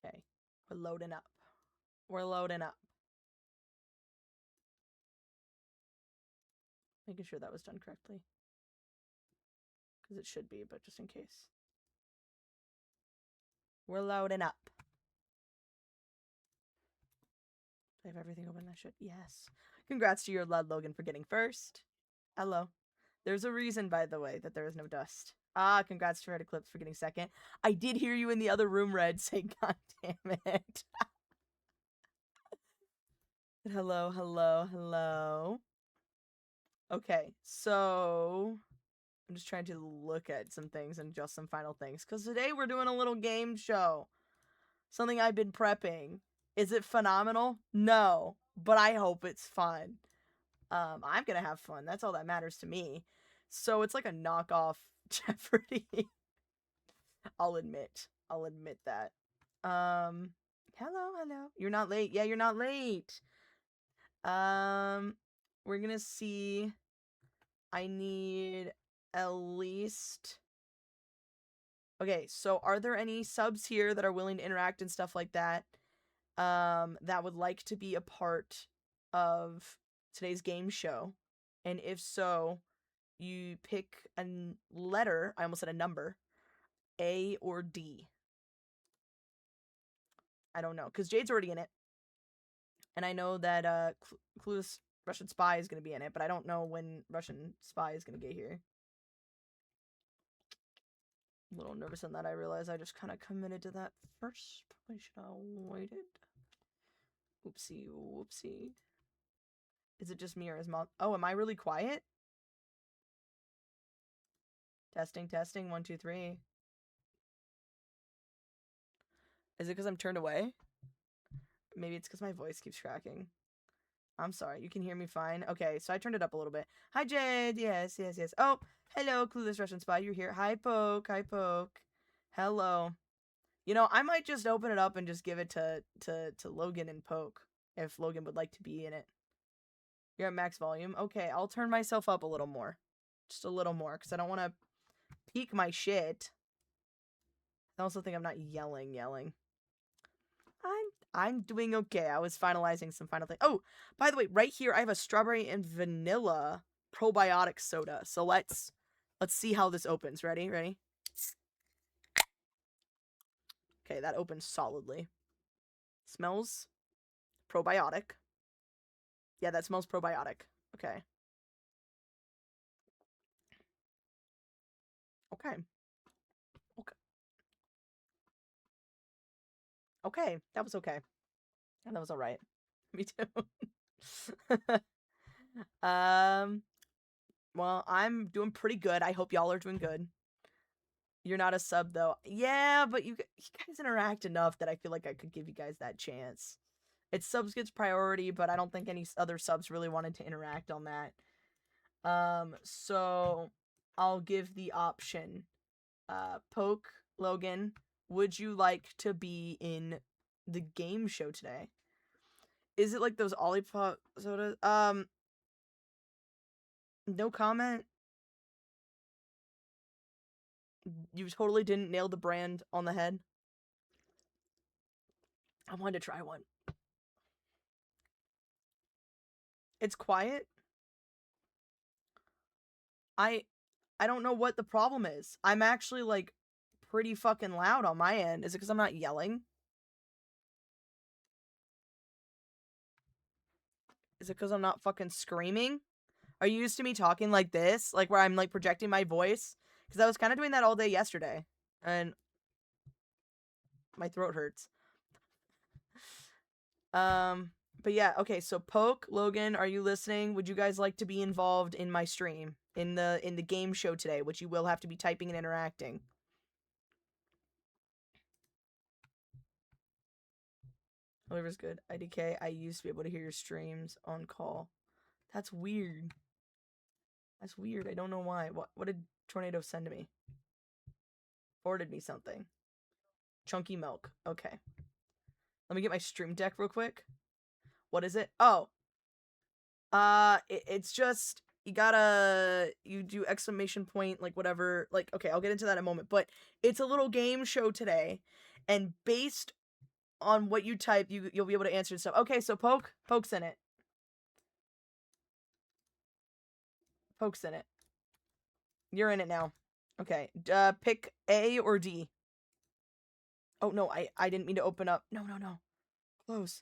Okay, we're loading up. We're loading up. Making sure that was done correctly. Because it should be, but just in case. We're loading up. I have everything open. I should. Yes. Congrats to your lad, Logan, for getting first. Hello. There's a reason, by the way, that there is no dust. Ah, congrats to Red Eclipse for getting second. I did hear you in the other room, Red, say, God damn it. Hello, hello, hello. Okay, so I'm just trying to look at some things and adjust some final things. Because today we're doing a little game show. Something I've been prepping. Is it phenomenal? No, but I hope it's fun. I'm gonna have fun. That's all that matters to me. So it's like a knockoff Jeopardy. I'll admit that. Hello. You're not late. Yeah, you're not late. We're gonna see. I need at least. Okay, so are there any subs here that are willing to interact and stuff like that? That would like to be a part of today's game show? And if so, you pick a letter. I almost said a number. A or D. I don't know, because Jade's already in it. And I know that Clueless Russian Spy is going to be in it, but I don't know when Russian Spy is going to get here. A little nervous on that. I realize I just kind of committed to that first. Probably should have waited. Oopsie, whoopsie. Is it just me or is mom? Oh, am I really quiet? Testing, 1, 2, 3. Is it because I'm turned away? Maybe it's because my voice keeps cracking. I'm sorry, you can hear me fine? Okay, so I turned it up a little bit. Hi, Jade. Yes. Oh, hello, Clueless Russian Spy. You're here. Hi, Poke. Hello. You know, I might just open it up and just give it to Logan and Poke, if Logan would like to be in it. You're at max volume? Okay, I'll turn myself up a little more. Just a little more, because I don't want to peak my shit. I also think I'm not yelling. I'm doing okay. I was finalizing some final things. Oh, by the way, right here I have a strawberry and vanilla probiotic soda. So let's see how this opens. Ready? Okay, that opens solidly. Smells probiotic. Yeah, that smells probiotic. Okay. Okay, that was okay. And that was all right. Me too. Well, I'm doing pretty good. I hope y'all are doing good. You're not a sub though. Yeah, but you guys interact enough that I feel like I could give you guys that chance. It's subs gets priority, but I don't think any other subs really wanted to interact on that. So I'll give the option. Poke, Logan, would you like to be in the game show today? Is it like those Olipop sodas? No comment. You totally didn't nail the brand on the head. I wanted to try one. It's quiet. I don't know what the problem is. I'm actually like pretty fucking loud on my end. Is it because I'm not yelling? Is it because I'm not fucking screaming? Are you used to me talking like this? Like where I'm like projecting my voice? Because I was kind of doing that all day yesterday. And my throat hurts. But yeah, okay, so Poke, Logan, are you listening? Would you guys like to be involved in my stream? In the game show today, which you will have to be typing and interacting. Oliver's good. IDK, I used to be able to hear your streams on call. That's weird. I don't know why. What did Tornado send to me? Forwarded me something. Chunky milk. Okay. Let me get my stream deck real quick. What is it? Oh. It's just you do exclamation point, like whatever, like, okay, I'll get into that in a moment, but it's a little game show today, and based on what you type, you'll be able to answer stuff. Okay, so Poke's in it. Poke's in it. You're in it now. Okay, pick A or D. Oh, no, I didn't mean to open up. No. Close.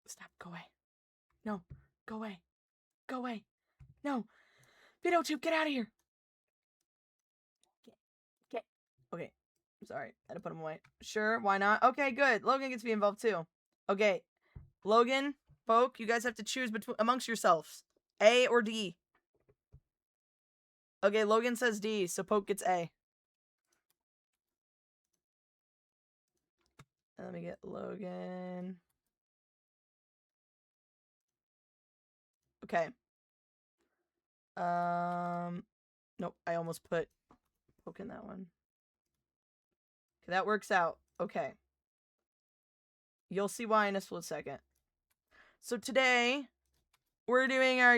Stop, go away. No, go away. Go away. No. VOD, get out of here. Get. Okay, I'm sorry. I had to put him away. Sure, why not? Okay, good. Logan gets to be involved too. Okay, Logan, Poke, you guys have to choose amongst yourselves. A or D. Okay, Logan says D, so Poke gets A. Let me get Logan. Okay. Nope, I almost put Poke in that one. Okay, that works out. Okay. You'll see why in a split second. So today, we're doing our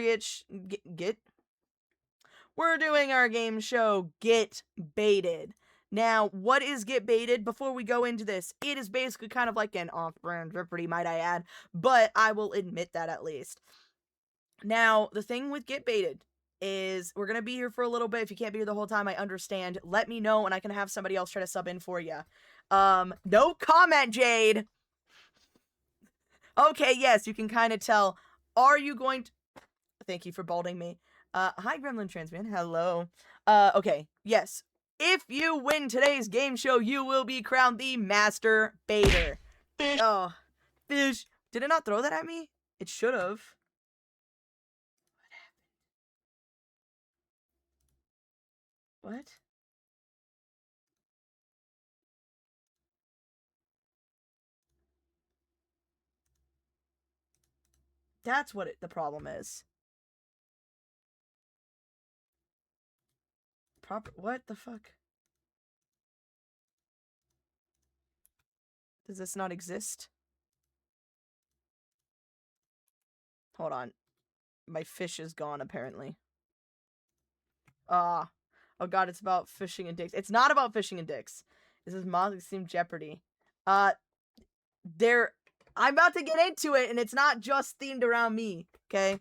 We're doing our game show, Get Baited. Now, what is Get Baited? Before we go into this, it is basically kind of like an off-brand Jeopardy, might I add, but I will admit that at least. Now, the thing with Get Baited is we're going to be here for a little bit. If you can't be here the whole time, I understand. Let me know, and I can have somebody else try to sub in for you. No comment, Jade! Okay, yes, you can kind of tell. Are you going to... Thank you for balding me. Hi, Gremlin Transman. Hello. Okay, yes. If you win today's game show, you will be crowned the Master Baiter. Oh, fish. Did it not throw that at me? It should have. What happened? What? That's what the problem is. What the fuck? Does this not exist? Hold on. My fish is gone, apparently. Oh god, it's about fishing and dicks. It's not about fishing and dicks. This is Moth Extreme Jeopardy. I'm about to get into it, and it's not just themed around me, okay?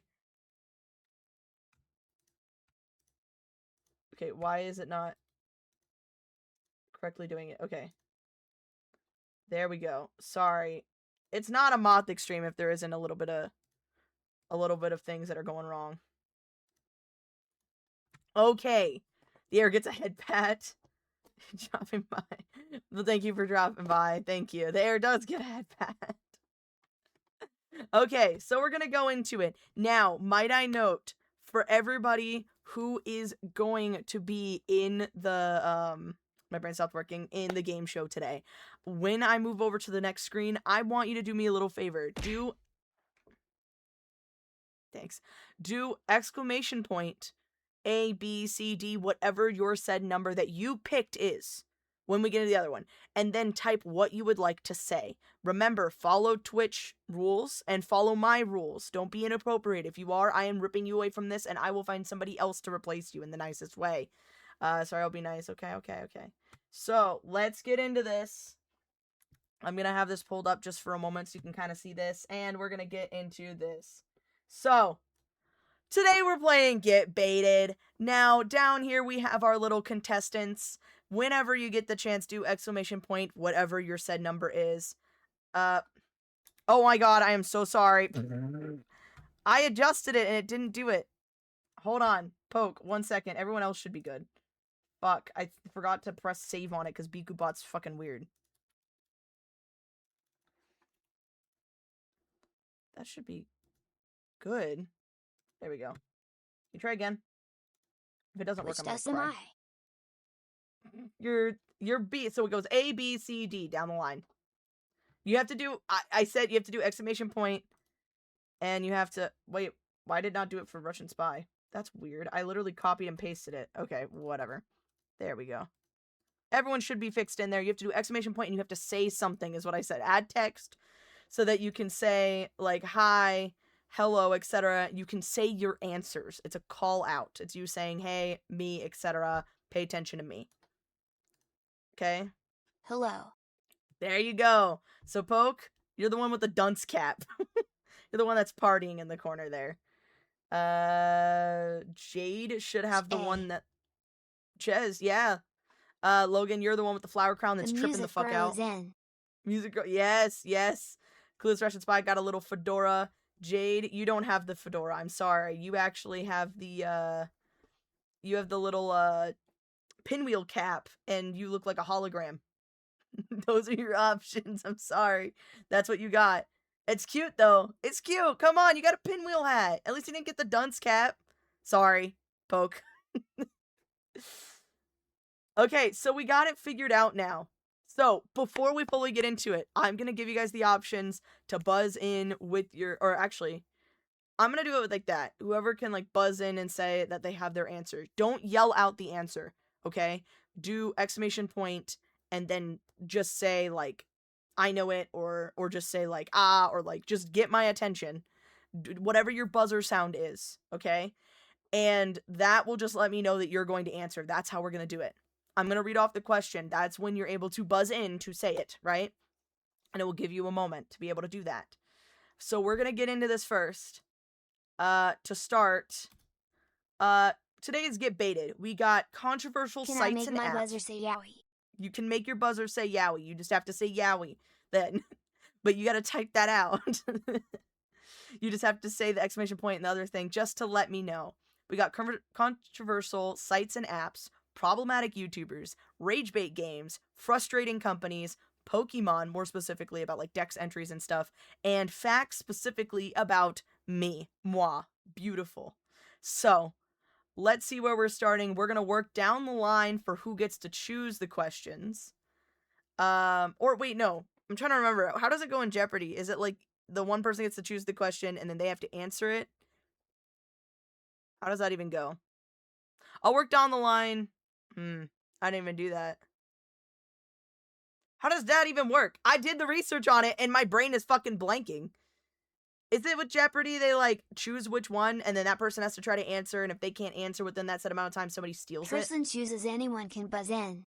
Okay, why is it not correctly doing it? Okay. There we go. Sorry. It's not a Moth Extreme if there isn't a little bit of things that are going wrong. Okay. The air gets a head pat. Dropping by. Well, thank you for dropping by. Thank you. The air does get a head pat. Okay, so we're gonna go into it. Now, might I note, for everybody who is going to be in the, my brain stopped working, in the game show today, when I move over to the next screen, I want you to do me a little favor. Thanks. Do exclamation point A, B, C, D, whatever your said number that you picked is when we get into the other one, and then type what you would like to say. Remember, follow Twitch rules and follow my rules. Don't be inappropriate. If you are, I am ripping you away from this, and I will find somebody else to replace you in the nicest way. Sorry, I'll be nice. Okay. So, let's get into this. I'm gonna have this pulled up just for a moment so you can kind of see this, and we're gonna get into this. So, today we're playing Get Baited. Now, down here we have our little contestants. Whenever you get the chance, do exclamation point, whatever your said number is. Oh my god, I am so sorry. I adjusted it and it didn't do it. Hold on. Poke, 1 second. Everyone else should be good. Fuck, I forgot to press save on it because BikuBot's fucking weird. That should be good. There we go. You try again. If it doesn't work, I'm gonna cry. You're B, so it goes A, B, C, D down the line. You have to do, I said you have to do exclamation point, and you have to, wait, why did not do it for Russian Spy? That's weird. I literally copied and pasted it. Okay, whatever. There we go. Everyone should be fixed in there. You have to do exclamation point, and you have to say something, is what I said. Add text, so that you can say, like, hi, hello, etc. You can say your answers. It's a call out. It's you saying, hey, me, etc. Pay attention to me. Okay? Hello. There you go. So, Poke, you're the one with the dunce cap. You're the one that's partying in the corner there. Jade should have the one that... Ches, yeah. Logan, you're the one with the flower crown that's tripping the fuck out. Music girl, yes, yes. Clueless Russian Spy got a little fedora. Jade, you don't have the fedora. I'm sorry. You actually have the, you have the little, pinwheel cap, and you look like a hologram. Those are your options. I'm sorry. That's what you got. It's cute, though. It's cute. Come on, you got a pinwheel hat. At least you didn't get the dunce cap. Sorry, Poke. Okay, so we got it figured out now. So, before we fully get into it, I'm going to give you guys the options to buzz in with your... Or actually, I'm going to do it like that. Whoever can, like, buzz in and say that they have their answer. Don't yell out the answer, okay? Do exclamation point and then just say, like, I know it, or just say, like, ah, or, like, just get my attention. Whatever your buzzer sound is, okay? And that will just let me know that you're going to answer. That's how we're going to do it. I'm going to read off the question. That's when you're able to buzz in to say it, right? And it will give you a moment to be able to do that. So we're going to get into this first. To start, today is Get Baited. We got controversial sites and apps. Can I make my buzzer say yowie? You can make your buzzer say yowie. You just have to say yowie then. But you got to type that out. You just have to say the exclamation point and the other thing just to let me know. We got controversial sites and apps, problematic YouTubers, rage bait games, frustrating companies, Pokemon, more specifically about like Dex entries and stuff, and facts specifically about me, moi, beautiful. So, let's see where we're starting. We're going to work down the line for who gets to choose the questions. Or wait, no, I'm trying to remember. How does it go in Jeopardy? Is it like the one person gets to choose the question and then they have to answer it? How does that even go? I'll work down the line. I didn't even do that. How does that even work? I did the research on it and my brain is fucking blanking. Is it with Jeopardy, they like choose which one and then that person has to try to answer, and if they can't answer within that set amount of time, somebody steals it? Person chooses, anyone can buzz in.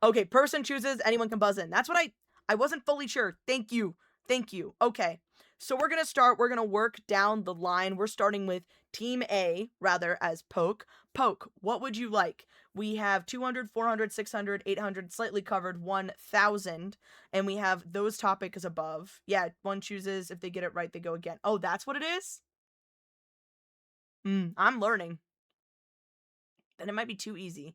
Okay, person chooses, anyone can buzz in. That's what I wasn't fully sure. Thank you. Thank you. Okay. So we're going to start. We're going to work down the line. We're starting with Team A, rather, as Poke. Poke, what would you like? We have 200, 400, 600, 800, slightly covered, 1,000. And we have those topics above. Yeah, one chooses. If they get it right, they go again. Oh, that's what it is? I'm learning. Then it might be too easy.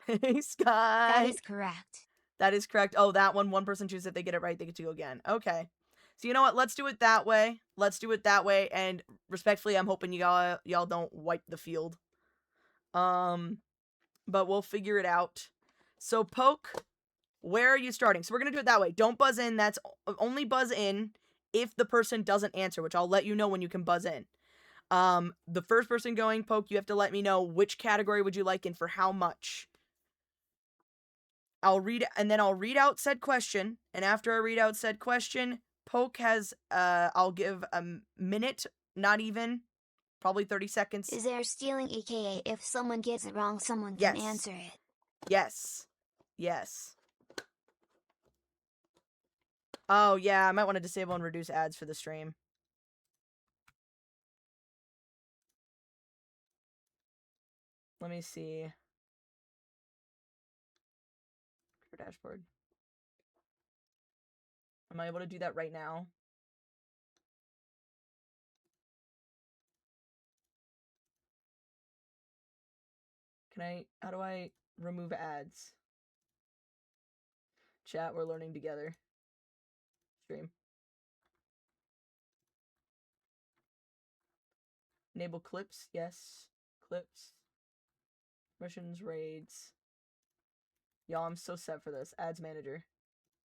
Hey, Sky. That is correct. That is correct. Oh, that one person chooses. If they get it right, they get to go again. Okay. So you know what? Let's do it that way. Let's do it that way. And respectfully, I'm hoping y'all don't wipe the field. But we'll figure it out. So Poke, where are you starting? So we're going to do it that way. Don't buzz in. That's only buzz in if the person doesn't answer, which I'll let you know when you can buzz in. The first person going, Poke, you have to let me know which category would you like and for how much. I'll read out said question, and after I read out said question, Poke has, I'll give a minute, not even, probably 30 seconds. Is there stealing, aka if someone gets it wrong, someone can answer it? Yes. Yes. Oh, yeah, I might want to disable and reduce ads for the stream. Let me see. Dashboard. Am I able to do that right now? How do I remove ads? Chat, we're learning together. Stream. Enable clips, yes. Clips. Missions, raids. Y'all, I'm so set for this. Ads manager.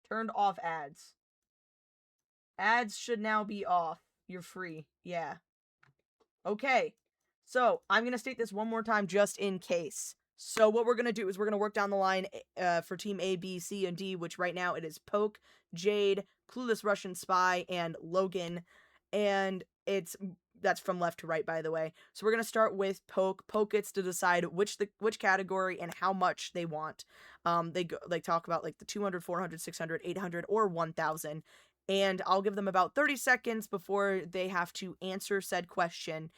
Turned off ads. Ads should now be off. You're free. Yeah. Okay. So, I'm going to state this one more time just in case. So, what we're going to do is we're going to work down the line for Team A, B, C, and D, which right now it is Poke, Jade, Clueless Russian Spy, and Logan. And it's that's from left to right, by the way. So we're gonna start with Poke. Poke gets to decide which category and how much they want. They talk about like the 200, 400, 600, 800, or 1,000. And I'll give them about 30 seconds before they have to answer said question.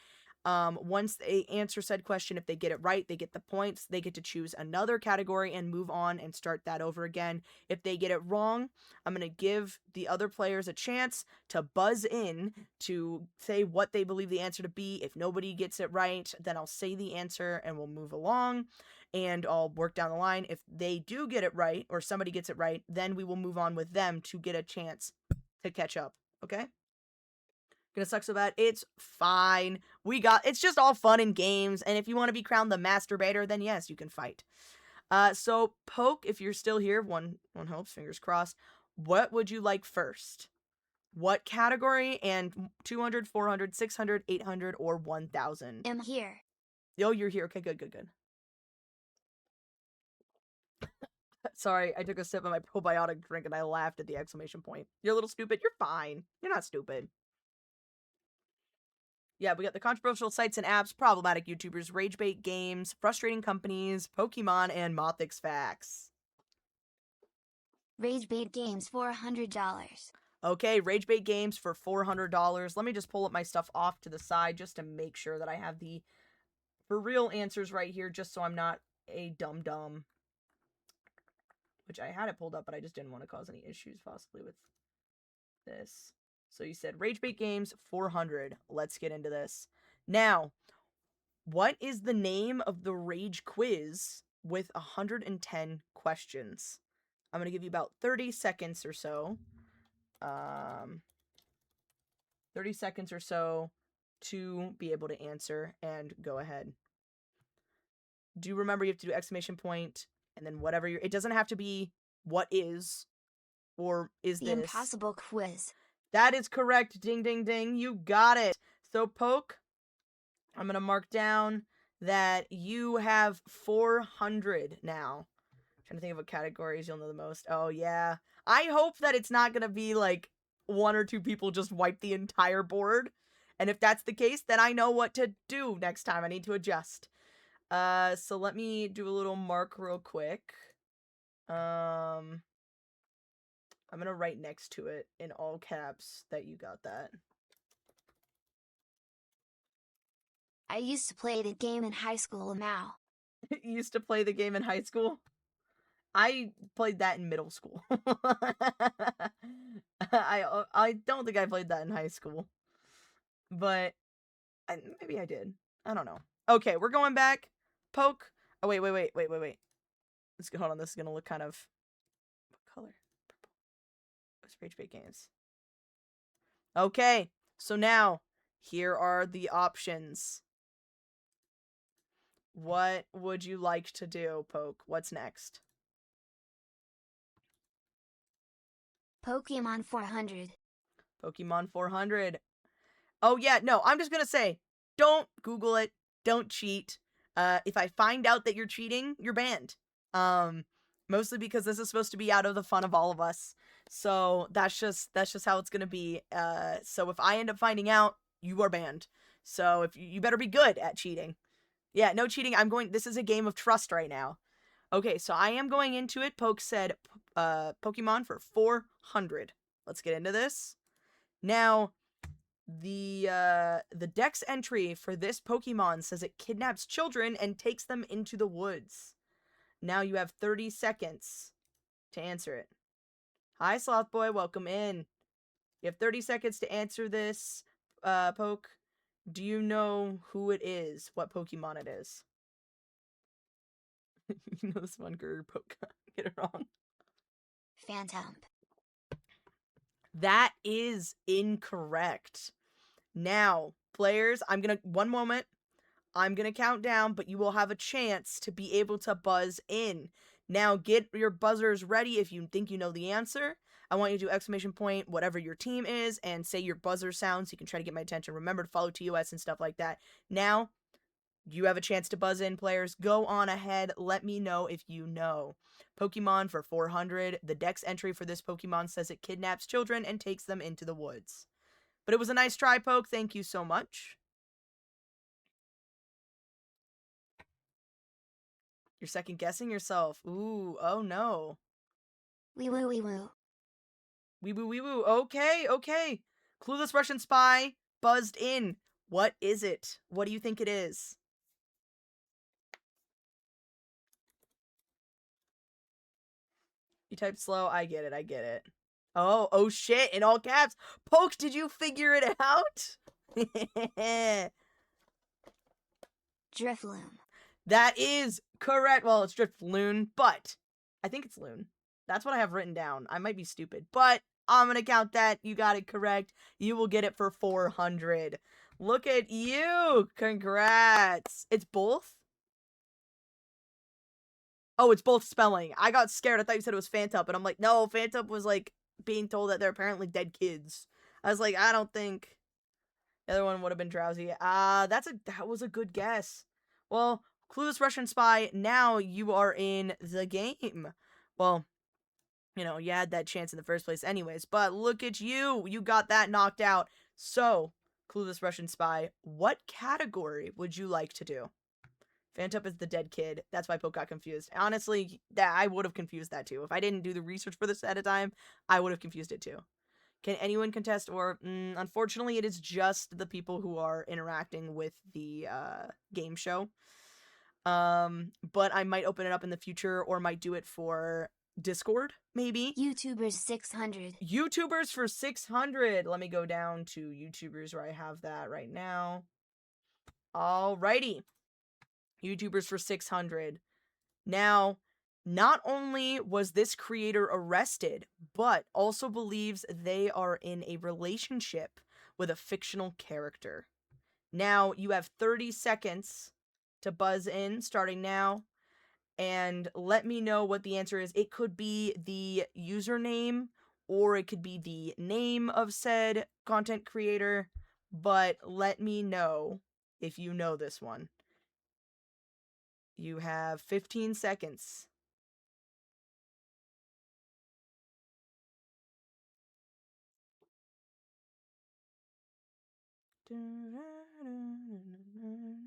Once they answer said question, if they get it right, they get the points. They get to choose another category and move on and start that over again. If they get it wrong, I'm going to give the other players a chance to buzz in to say what they believe the answer to be. If nobody gets it right, then I'll say the answer and we'll move along and I'll work down the line. If they do get it right or somebody gets it right, then we will move on with them to get a chance to catch up. Okay? Gonna suck so bad. It's fine. It's just all fun and games. And if you want to be crowned the masturbator, then yes, you can fight. So Poke, if you're still here, one hopes, fingers crossed. What would you like first? What category? And 200, 400, 600, 800, or 1,000? I'm here. Oh, you're here. Okay, good. Sorry, I took a sip of my probiotic drink and I laughed at the exclamation point. You're a little stupid. You're fine. You're not stupid. Yeah, we got the controversial sites and apps, problematic YouTubers, ragebait games, frustrating companies, Pokemon, and Mothix facts. Ragebait games $400. Okay, ragebait games for $400. Let me just pull up my stuff off to the side just to make sure that I have the for real answers right here, just so I'm not a dum-dum. Which I had it pulled up, but I just didn't want to cause any issues possibly with this. So you said ragebait games 400. Let's get into this. Now, what is the name of the rage quiz with 110 questions? I'm going to give you about 30 seconds or so. 30 seconds or so to be able to answer and go ahead. Do remember you have to do exclamation point and then whatever it doesn't have to be what is or is The this. Impossible Quiz. That is correct. Ding, ding, ding. You got it. So, Poke, I'm going to mark down that you have 400 now. I'm trying to think of what categories you'll know the most. Oh, yeah. I hope that it's not going to be like one or two people just wipe the entire board. And if that's the case, then I know what to do next time. I need to adjust. So let me do a little mark real quick. I'm gonna write next to it in all caps that you got that. I used to play the game in high school now. You used to play the game in high school? I played that in middle school. I don't think I played that in high school. But maybe I did. I don't know. Okay, we're going back. Poke. Oh, wait. Hold on, this is gonna look kind of... What color? Purple. It's Rage Bait Games. Okay, so now, here are the options. What would you like to do, Poke? What's next? Pokemon 400. Pokemon 400. Oh, yeah, no, I'm just gonna say, don't Google it. Don't cheat. If I find out that you're cheating, you're banned. Mostly because this is supposed to be out of the fun of all of us. So that's just how it's gonna be. So if I end up finding out, you are banned. So if you better be good at cheating. Yeah, no cheating. This is a game of trust right now. Okay, so I am going into it. Poke said, Pokemon for 400. Let's get into this. Now, the dex entry for this Pokemon says it kidnaps children and takes them into the woods. Now you have 30 seconds to answer it. Hi, Sloth Boy. Welcome in. You have 30 seconds to answer this, Poke. Do you know who it is? What Pokemon it is? You know this one girl, Poke. Get it wrong. Phantom. That is incorrect. Now, players, one moment. I'm gonna count down, but you will have a chance to be able to buzz in. Now, get your buzzers ready if you think you know the answer. I want you to do exclamation point, whatever your team is, and say your buzzer sound so you can try to get my attention. Remember to follow TOS and stuff like that. Now, you have a chance to buzz in, players. Go on ahead. Let me know if you know. Pokemon for 400. The dex entry for this Pokemon says it kidnaps children and takes them into the woods. But it was a nice try, Poke. Thank you so much. You're second guessing yourself. Ooh, oh no. Wee woo wee woo. Wee woo wee woo. Okay, okay. Clueless Russian spy buzzed in. What is it? What do you think it is? You typed slow. I get it. I get it. Oh shit. In all caps. Poke, did you figure it out? Drifloon. That is correct. Well, it's Drifloon, but I think it's Loon. That's what I have written down. I might be stupid, but I'm going to count that. You got it correct. You will get it for 400. Look at you. Congrats. It's both? Oh, it's both spelling. I got scared. I thought you said it was Phantup, and I'm like, no, Phantup was like being told that they're apparently dead kids. I was like, I don't think the other one would have been Drowsy. That was a good guess. Well, Clueless Russian Spy, now you are in the game. Well, you know, you had that chance in the first place anyways, but look at you. You got that knocked out. So, Clueless Russian Spy, what category would you like to do? Phantup is the dead kid. That's why Poke got confused. Honestly, I would have confused that too. If I didn't do the research for this at a time, I would have confused it too. Can anyone contest? Or unfortunately, it is just the people who are interacting with the game show. But I might open it up in the future, or might do it for Discord, maybe. YouTubers 600. YouTubers for 600. Let me go down to YouTubers where I have that right now. Alrighty. YouTubers for 600. Now, not only was this creator arrested, but also believes they are in a relationship with a fictional character. Now, you have 30 seconds to buzz in, starting now, and let me know what the answer is. It could be the username, or it could be the name of said content creator, but let me know if you know this one. You have 15 seconds.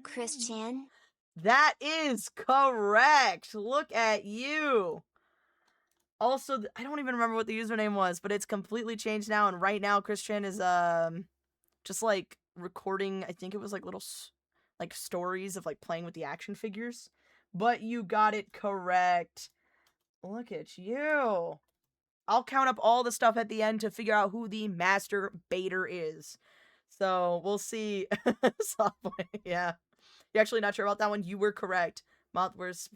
Christian. That is correct. Look at you. Also, I don't even remember what the username was, but it's completely changed now. And right now, Christian is just like recording. I think it was like little like stories of like playing with the action figures. But you got it correct. Look at you. I'll count up all the stuff at the end to figure out who the master baiter is. So we'll see. Software, yeah. You're actually not sure about that one? You were correct. Mothworth.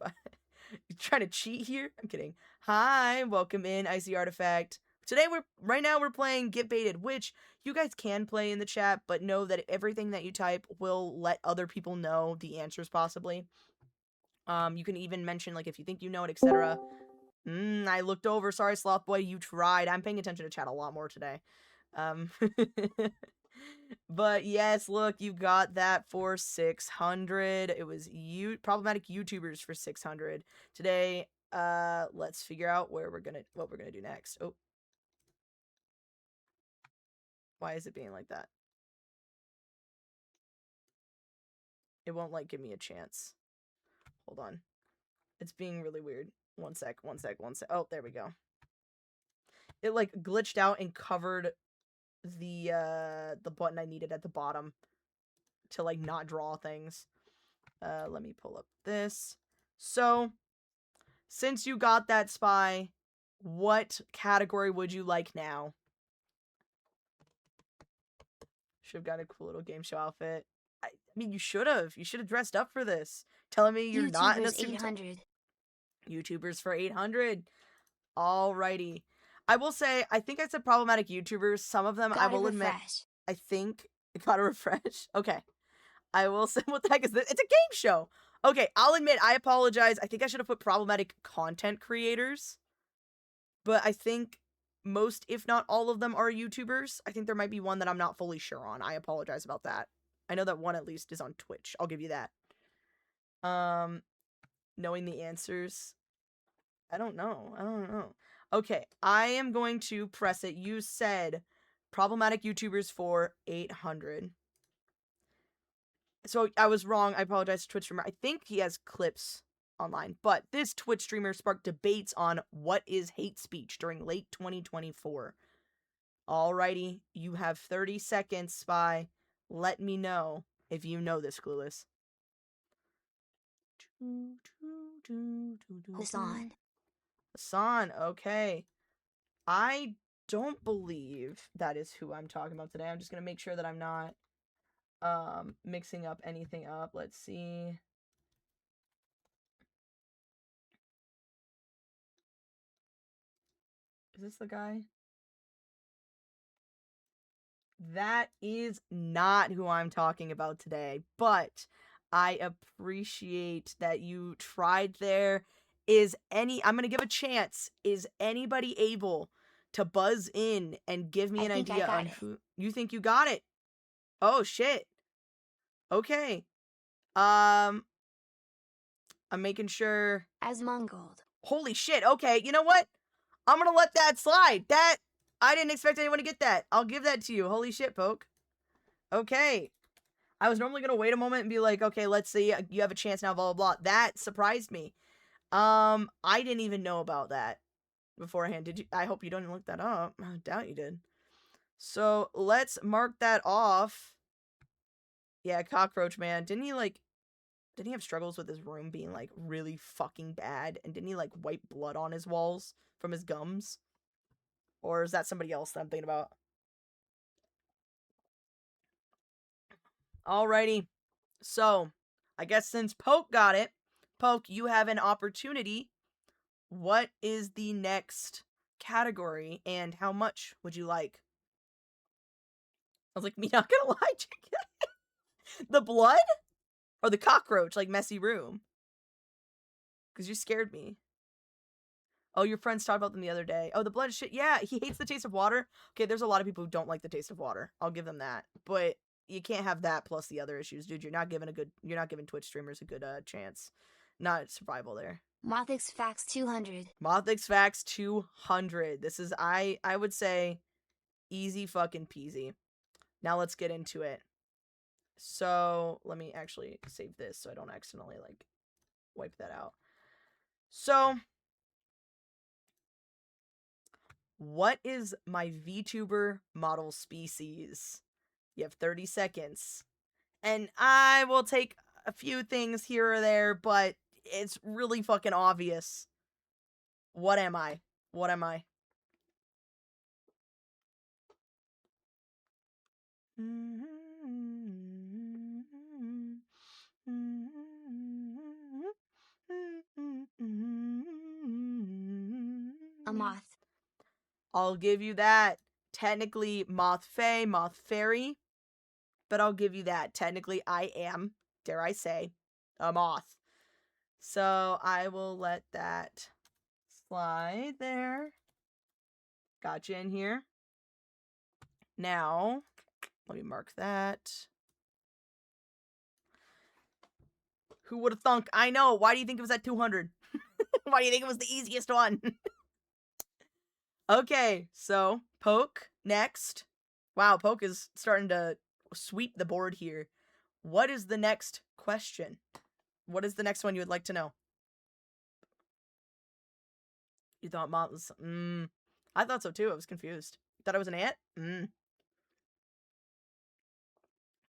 You trying to cheat here? I'm kidding. Hi, welcome in, Icy Artifact. Today right now we're playing Get Baited, which you guys can play in the chat, but know that everything that you type will let other people know the answers possibly. You can even mention like if you think you know it, etc. I looked over. Sorry, Sloth Boy, you tried. I'm paying attention to chat a lot more today. But yes, look, you got that for 600. It was problematic YouTubers for 600. Today, let's figure out what we're gonna do next. Oh. Why is it being like that? It won't like give me a chance. Hold on. It's being really weird. One sec. Oh, there we go. It like glitched out and covered the button I needed at the bottom to like not draw things. Let me pull up this. So, since you got that spy, what category would you like now? Should have got a cool little game show outfit. I mean, you should have. You should have dressed up for this. Telling me you're not in a suit. 800. YouTubers for 800. Alrighty. I will say, I think I said problematic YouTubers. Some of them, Gotta I will admit, I think it got to refresh. Okay. I will say, what the heck is this? It's a game show. Okay, I'll admit, I apologize. I think I should have put problematic content creators. But I think most, if not all of them, are YouTubers. I think there might be one that I'm not fully sure on. I apologize about that. I know that one at least is on Twitch. I'll give you that. Knowing the answers. I don't know. Okay, I am going to press it. You said Problematic YouTubers for 800. So I was wrong. I apologize to Twitch streamer. I think he has clips online. But this Twitch streamer sparked debates on what is hate speech during late 2024. Alrighty, you have 30 seconds, Spy. Let me know if you know this, Clueless. Hassan. Hassan, okay. I don't believe that is who I'm talking about today. I'm just gonna make sure that I'm not mixing up anything up. Let's see. Is this the guy? That is not who I'm talking about today, but I appreciate that you tried there. I'm gonna give a chance. Is anybody able to buzz in and give me I an think I idea got on it. who you think you got it? Oh shit. Okay. I'm making sure. As Mongold. Holy shit. Okay, you know what? I'm gonna let that slide. I didn't expect anyone to get that. I'll give that to you. Holy shit, Poke. Okay. I was normally gonna wait a moment and be like, okay, let's see. You have a chance now, blah, blah, blah. That surprised me. I didn't even know about that beforehand. Did you? I hope you didn't look that up. I doubt you did. So, let's mark that off. Yeah, Cockroach Man. Didn't he have struggles with his room being, like, really fucking bad? And didn't he, like, wipe blood on his walls from his gums? Or is that somebody else that I'm thinking about? Alrighty. So, I guess since Poke got it, Poke, you have an opportunity. What is the next category, and how much would you like? I was like, me not gonna lie, chicken. The blood? Or the cockroach, like, messy room? Because you scared me. Oh, your friends talked about them the other day. Oh, the blood shit. Yeah, he hates the taste of water. Okay, there's a lot of people who don't like the taste of water. I'll give them that. But you can't have that plus the other issues, dude. You're not giving Twitch streamers a good chance. Not survival there. Mothix Facts 200. Mothix Facts 200. This is, I would say, easy fucking peasy. Now let's get into it. So, let me actually save this so I don't accidentally, like, wipe that out. So, what is my VTuber model species? You have 30 seconds. And I will take a few things here or there, but it's really fucking obvious. What am I? What am I? A moth. I'll give you that. Technically, Moth Fae, Moth Fairy. But I'll give you that. Technically, I am, dare I say, a moth. So I will let that slide there. Gotcha in here. Now, let me mark that. Who would have thunk? I know. Why do you think it was at 200? Why do you think it was the easiest one? Okay, so Poke next. Wow, Poke is starting to sweep the board here. What is the next question? What is the next one you would like to know? You thought moth was... I thought so too. I was confused. Thought I was an ant?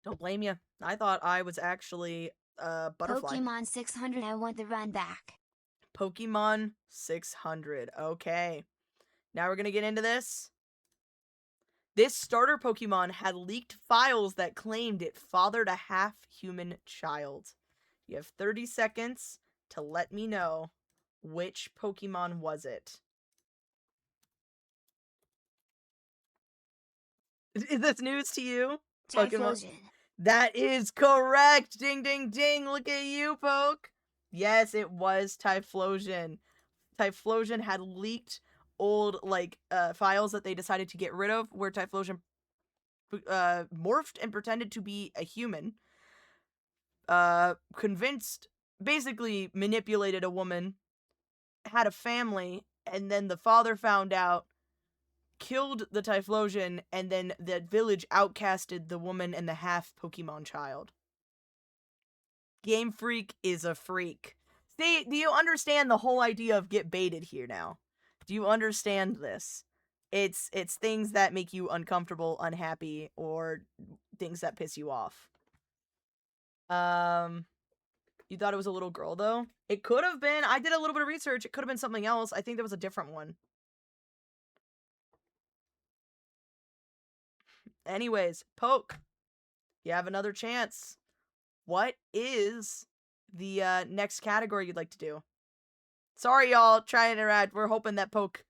Don't blame you. I thought I was actually a butterfly. Pokemon 600. I want the run back. Pokemon 600. Okay. Now we're going to get into this. This starter Pokemon had leaked files that claimed it fathered a half-human child. You have 30 seconds to let me know which Pokemon was it. Is this news to you? Typhlosion. That is correct! Ding, ding, ding! Look at you, Poke! Yes, it was Typhlosion. Typhlosion had leaked old, like, files that they decided to get rid of, where Typhlosion morphed and pretended to be a human. Basically manipulated a woman, had a family, and then the father found out, killed the Typhlosion, and then the village outcasted the woman and the half Pokemon child. Game Freak is a freak. See, do you understand the whole idea of get baited here now? Do you understand this? It's things that make you uncomfortable, unhappy, or things that piss you off. You thought it was a little girl, though? It could have been. I did a little bit of research. It could have been something else. I think there was a different one. Anyways, Poke. You have another chance. What is the next category you'd like to do? Sorry, y'all. Try and interact. We're hoping that Poke...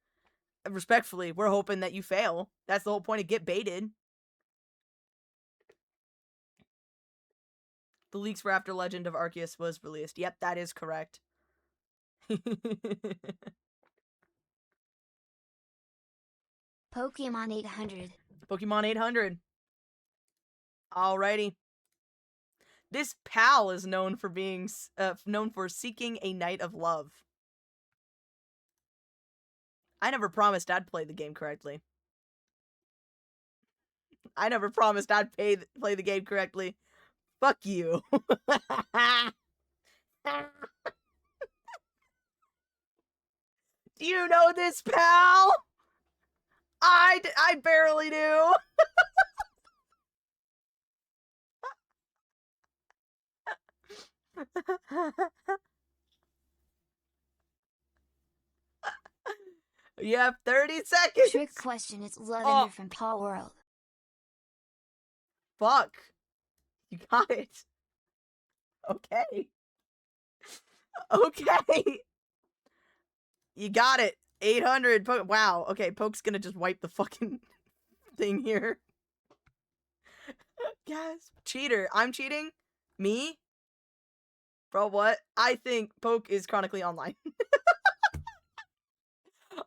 Respectfully, we're hoping that you fail. That's the whole point of get baited. The leaks were after Legend of Arceus was released. Yep, that is correct. Pokemon 800. Pokemon 800. Alrighty. This pal is known for being known for seeking a night of love. I never promised I'd play the game correctly. I never promised I'd play the game correctly. Fuck you. Do you know this, pal? I barely do. You have 30 seconds. Trick question. It's Lavender from Paw World. Fuck. You got it. Okay. Okay. You got it. 800. Wow. Okay, Poke's gonna just wipe the fucking thing here. Guys. Cheater. I'm cheating? Me? Bro, what? I think Poke is chronically online.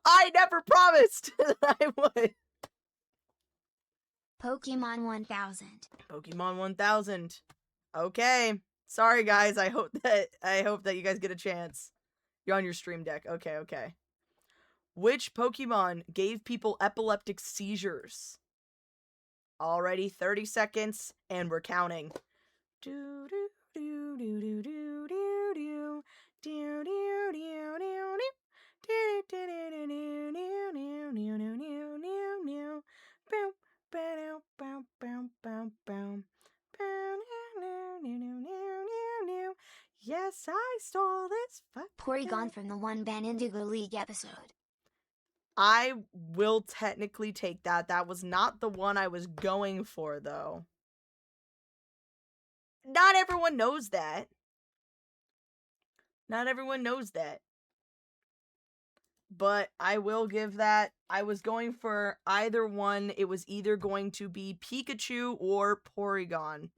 I never promised that I would. Pokemon 1000. Pokemon 1000. Okay. Sorry guys. I hope that you guys get a chance. You're on your stream deck. Okay. Which Pokemon gave people epileptic seizures? Already 30 seconds and we're counting. Do do do do do do do do do do do Yes, I stole this. Porygon from the One Ban Indigo League episode. I will technically take that. That was not the one I was going for, though. Not everyone knows that. Not everyone knows that. But I will give that. I was going for either one. It was either going to be Pikachu or Porygon.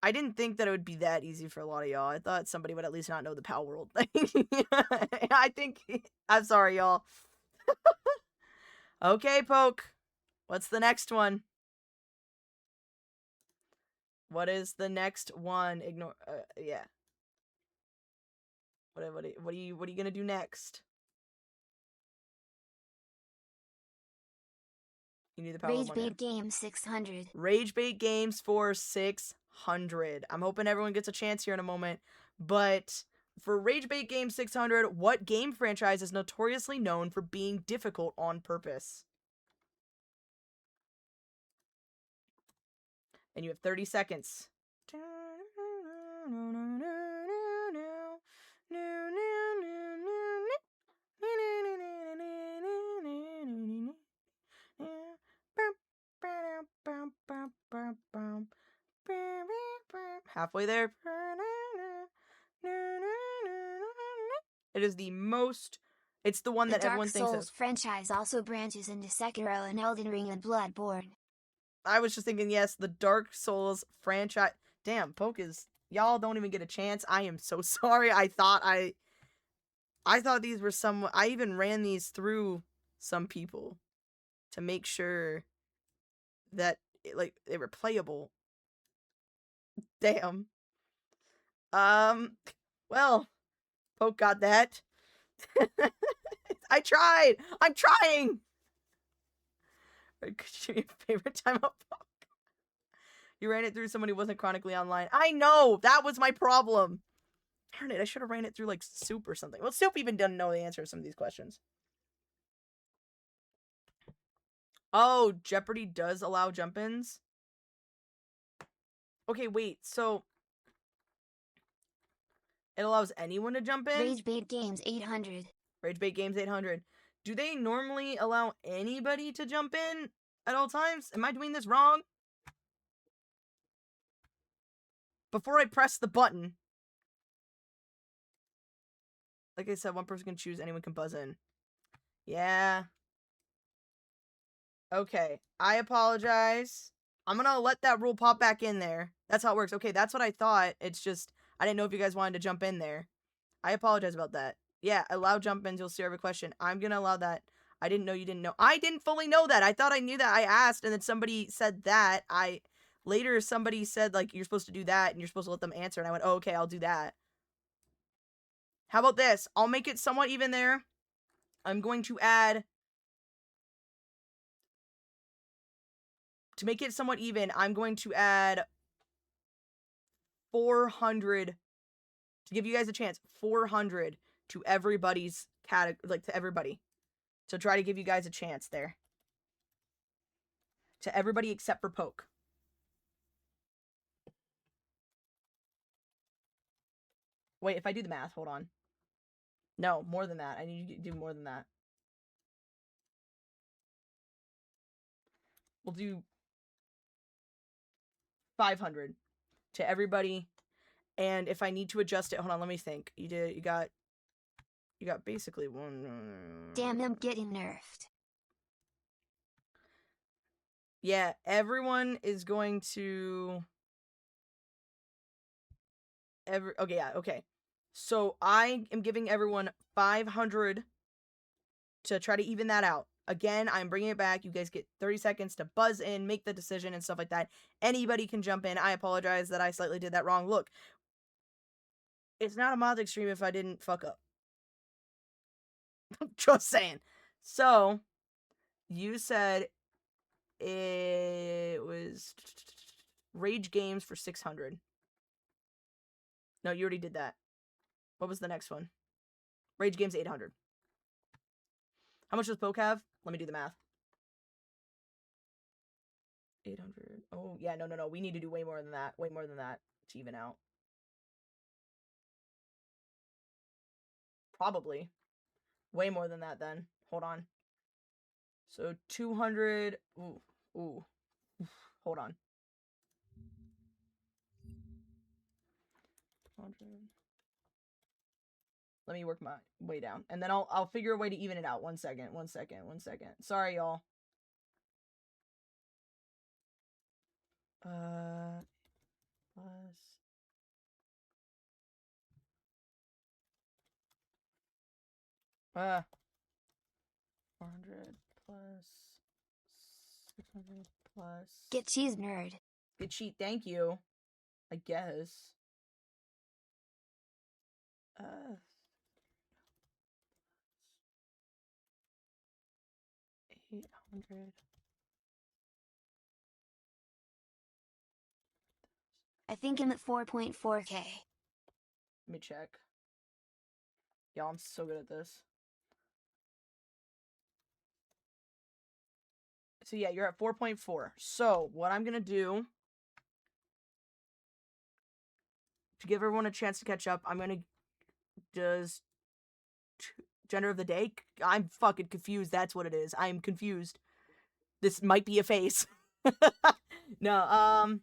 I didn't think that it would be that easy for a lot of y'all. I thought somebody would at least not know the Pal World thing. I'm sorry, y'all. Okay, Poke. What's the next one? What is the next one? Ignore. Yeah. What are you gonna do next? You need the power. Rage Bait Games 600. Rage Bait Games for 600. I'm hoping everyone gets a chance here in a moment. But for Rage Bait Games 600, what game franchise is notoriously known for being difficult on purpose? And you have 30 seconds. Halfway there. It is the most... It's the one that everyone thinks of. The Dark Souls franchise also branches into Sekiro and Elden Ring and Bloodborne. I was just thinking, yes, the Dark Souls franchise... Damn, Poke is... Y'all don't even get a chance. I am so sorry. I thought these were some... I even ran these through some people to make sure that, they were playable. Damn. Well, Poke got that. I tried. I'm trying. Could you give me a favorite time up? You ran it through someone who wasn't chronically online. I know. That was my problem. Darn it. I should have ran it through like Soup or something. Well, Soup even doesn't know the answer to some of these questions. Oh, Jeopardy does allow jump-ins? Okay, wait. So it allows anyone to jump in? Rage Bait Games 800. Rage Bait Games 800. Do they normally allow anybody to jump in at all times? Am I doing this wrong? Before I press the button. Like I said, one person can choose, anyone can buzz in. Yeah. Okay. I apologize. I'm gonna let that rule pop back in there. That's how it works. Okay, that's what I thought. It's just, I didn't know if you guys wanted to jump in there. I apologize about that. Yeah, allow jump-ins. You'll see every question. I'm gonna allow that. I didn't know you didn't know. I didn't fully know that. I thought I knew that. I asked, and then somebody said that. Later, somebody said, like, you're supposed to do that, and you're supposed to let them answer, and I went, oh, okay, I'll do that. How about this? I'll make it somewhat even there. I'm going to add... To make it somewhat even, I'm going to add 400... To give you guys a chance, 400 to everybody's category, like, to everybody. So try to give you guys a chance there. To everybody except for Poke. Wait, if I do the math, hold on. No, more than that. I need you to do more than that. We'll do 500 to everybody. And if I need to adjust it, hold on, let me think. You got basically one. Damn, I'm getting nerfed. Yeah, everyone is going to... Okay, yeah, okay. So I am giving everyone 500 to try to even that out. Again, I'm bringing it back. You guys get 30 seconds to buzz in, make the decision, and stuff like that. Anybody can jump in. I apologize that I slightly did that wrong. Look, it's not a mod extreme if I didn't fuck up. Just saying. So, you said it was Rage Games for 600. No, you already did that. What was the next one? Rage Games 800. How much does Poke have? Let me do the math. 800. Oh, yeah, no. We need to do way more than that. Way more than that to even out. Probably. Way more than that then. Hold on. So 200. Ooh. Hold on. 200. Let me work my way down. And then I'll figure a way to even it out. One second. Sorry, y'all. Plus 400 plus 600 plus... Get cheese, nerd. Get cheat, thank you. I guess. 800. I think I'm at 4.4K. Let me check. Y'all, I'm so good at this. So yeah, you're at 4.4. So what I'm gonna do to give everyone a chance to catch up, I'm gonna just gender of the day. I'm fucking confused. That's what it is. I'm confused. This might be a face. No,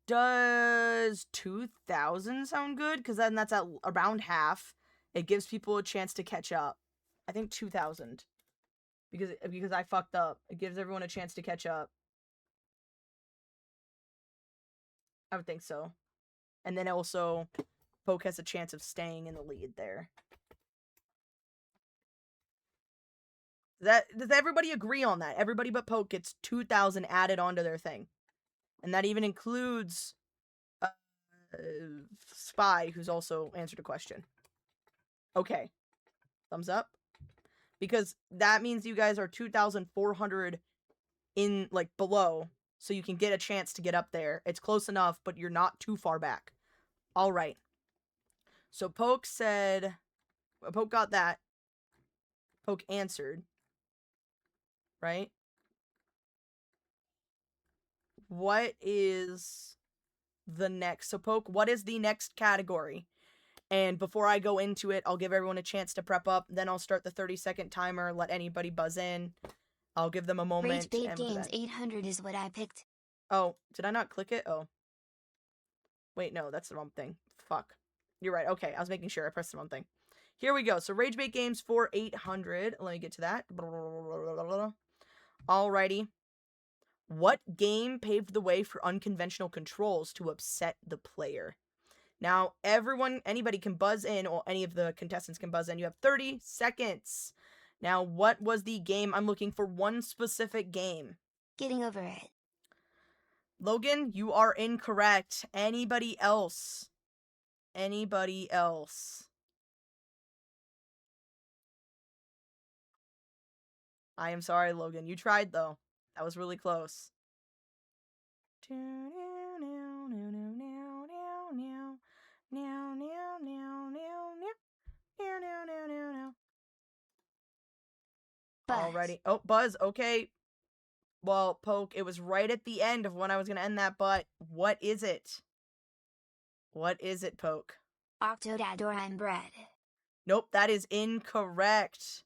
does 2,000 sound good? Because then that's at around half. It gives people a chance to catch up. I think 2,000. Because I fucked up. It gives everyone a chance to catch up. I would think so. And then also, Poke has a chance of staying in the lead there. Does everybody agree on that? Everybody but Poke gets 2,000 added onto their thing. And that even includes Spy, who's also answered a question. Okay. Thumbs up. Because that means you guys are 2,400 in, like, below. So you can get a chance to get up there. It's close enough, but you're not too far back. All right. So Poke said... Poke got that. Poke answered. Right? What is the next? So Poke, what is the next category? And before I go into it, I'll give everyone a chance to prep up. Then I'll start the 30-second timer. Let anybody buzz in. I'll give them a moment. Rage Bait Games 800 is what I picked. Oh, did I not click it? Oh. Wait, no, that's the wrong thing. Fuck. You're right. Okay, I was making sure I pressed the wrong thing. Here we go. So Rage Bait Games for 800. Let me get to that. Alrighty. What game paved the way for unconventional controls to upset the player? Now, anybody can buzz in, or any of the contestants can buzz in. You have 30 seconds. Now, what was the game? I'm looking for one specific game. Getting over it. Logan, you are incorrect. Anybody else? Anybody else? I am sorry, Logan. You tried, though. That was really close. Buzz. Alrighty. Oh, Buzz. Okay. Well, Poke, it was right at the end of when I was going to end that, but what is it? What is it, Poke? Octodad or I'm bread. Nope, that is incorrect.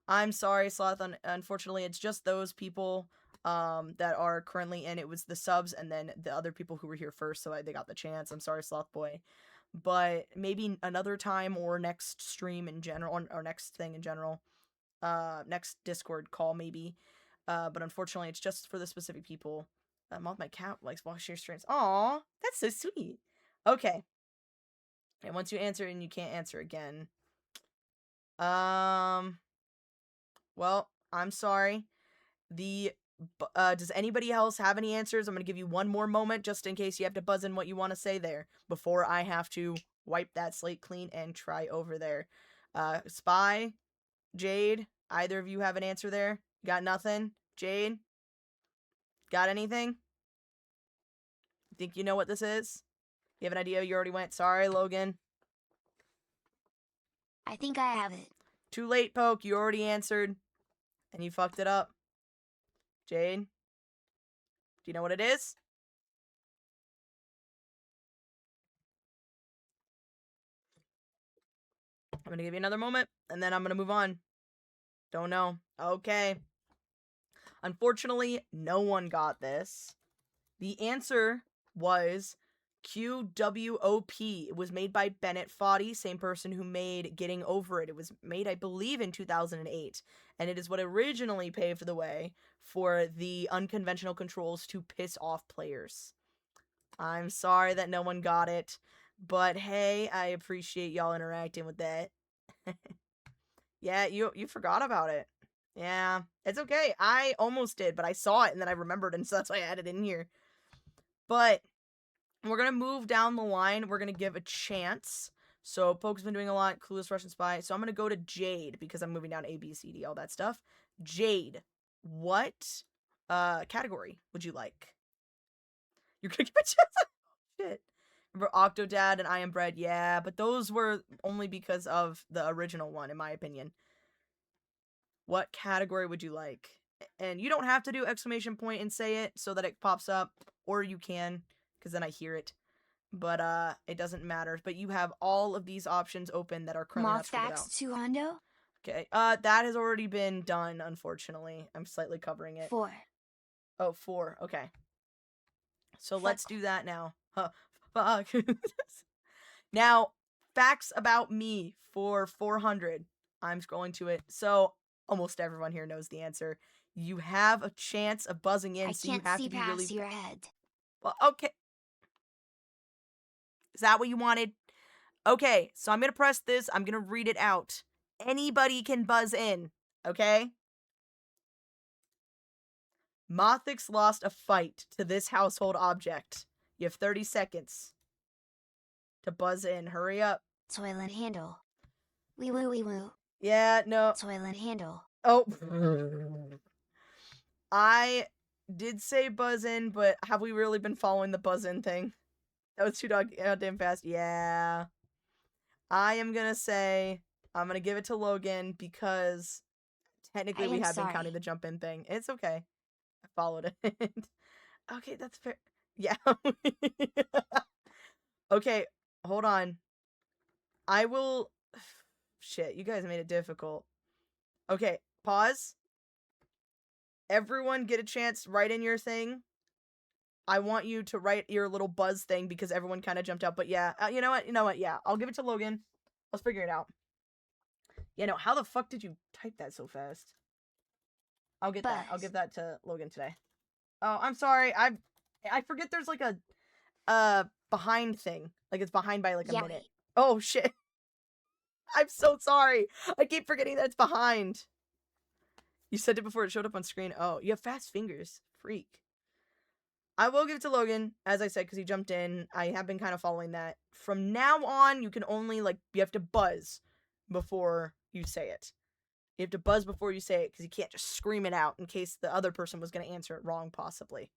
I'm sorry, Sloth. Unfortunately, it's just those people that are currently in. It was the subs and then the other people who were here first, so they got the chance. I'm sorry, Sloth Boy. But maybe another time or next stream in general, or next thing in general. Next Discord call, maybe. But unfortunately, it's just for the specific people. My cat likes watching your streams. Aw, that's so sweet. Okay. And once you answer and you can't answer again. Well, I'm sorry. Does anybody else have any answers? I'm going to give you one more moment just in case you have to buzz in what you want to say there before I have to wipe that slate clean and try over there. Spy, Jade, either of you have an answer there? Got nothing? Jade? Got anything? Think you know what this is? You have an idea? You already went. Sorry, Logan. I think I have it. Too late, Poke. You already answered. And you fucked it up. Jade? Do you know what it is? I'm going to give you another moment, and then I'm going to move on. Don't know. Okay. Unfortunately, no one got this. The answer was QWOP. It was made by Bennett Foddy, same person who made Getting Over It. It was made, I believe, in 2008. And it is what originally paved the way for the unconventional controls to piss off players. I'm sorry that no one got it. But hey, I appreciate y'all interacting with that. Yeah, you forgot about it. Yeah, it's okay. I almost did, but I saw it and then I remembered, and so that's why I added it in here. But we're going to move down the line. We're going to give a chance. So Poke's been doing a lot. Clueless, Russian Spy. So I'm going to go to Jade because I'm moving down A, B, C, D, all that stuff. Jade, what category would you like? You're going to give a chance? Shit. Remember Octodad and I Am Bread? Yeah, but those were only because of the original one, in my opinion. What category would you like? And you don't have to do exclamation point and say it so that it pops up, or you can, because then I hear it. But it doesn't matter. But you have all of these options open that are currently not scribbled out. Mothfax 200? Okay. That has already been done, unfortunately. I'm slightly covering it. 4. Oh, 4. Okay. So Fuck. let's do that now. Huh. Fuck. Now, facts about me for 400. I'm scrolling to it. So almost everyone here knows the answer. You have a chance of buzzing in, so you have to be really... I can't see past your head. Well, okay. Is that what you wanted? Okay, so I'm going to press this. I'm going to read it out. Anybody can buzz in, okay? Mothix lost a fight to this household object. You have 30 seconds to buzz in. Hurry up. Toilet handle. Wee woo wee woo. Yeah, no. Toilet handle. Oh. I did say buzz in, but have we really been following the buzz in thing? That was too damn fast. Yeah. I am gonna say I'm gonna give it to Logan because technically I we am have been sorry. counting the jump in thing. It's okay. I followed it. Okay, that's fair. Yeah. Okay, hold on. I will. Shit, you guys made it difficult. Okay, pause. Everyone get a chance. Write in your thing. I want you to write your little buzz thing because everyone kind of jumped out. But yeah, you know what? You know what? Yeah, I'll give it to Logan. Let's figure it out. Yeah, no, how the fuck did you type that so fast? I'll get that. I'll Buzz. give that to Logan today. Oh, I'm sorry. I forget there's like a behind thing. Like it's behind by like a minute. Yowie. Oh shit. I'm so sorry. I keep forgetting that it's behind. You said it before it showed up on screen. Oh, you have fast fingers. Freak. I will give it to Logan, as I said, because he jumped in. I have been kind of following that. From now on, you can only, like, you have to buzz before you say it. You have to buzz before you say it, because you can't just scream it out in case the other person was going to answer it wrong, possibly.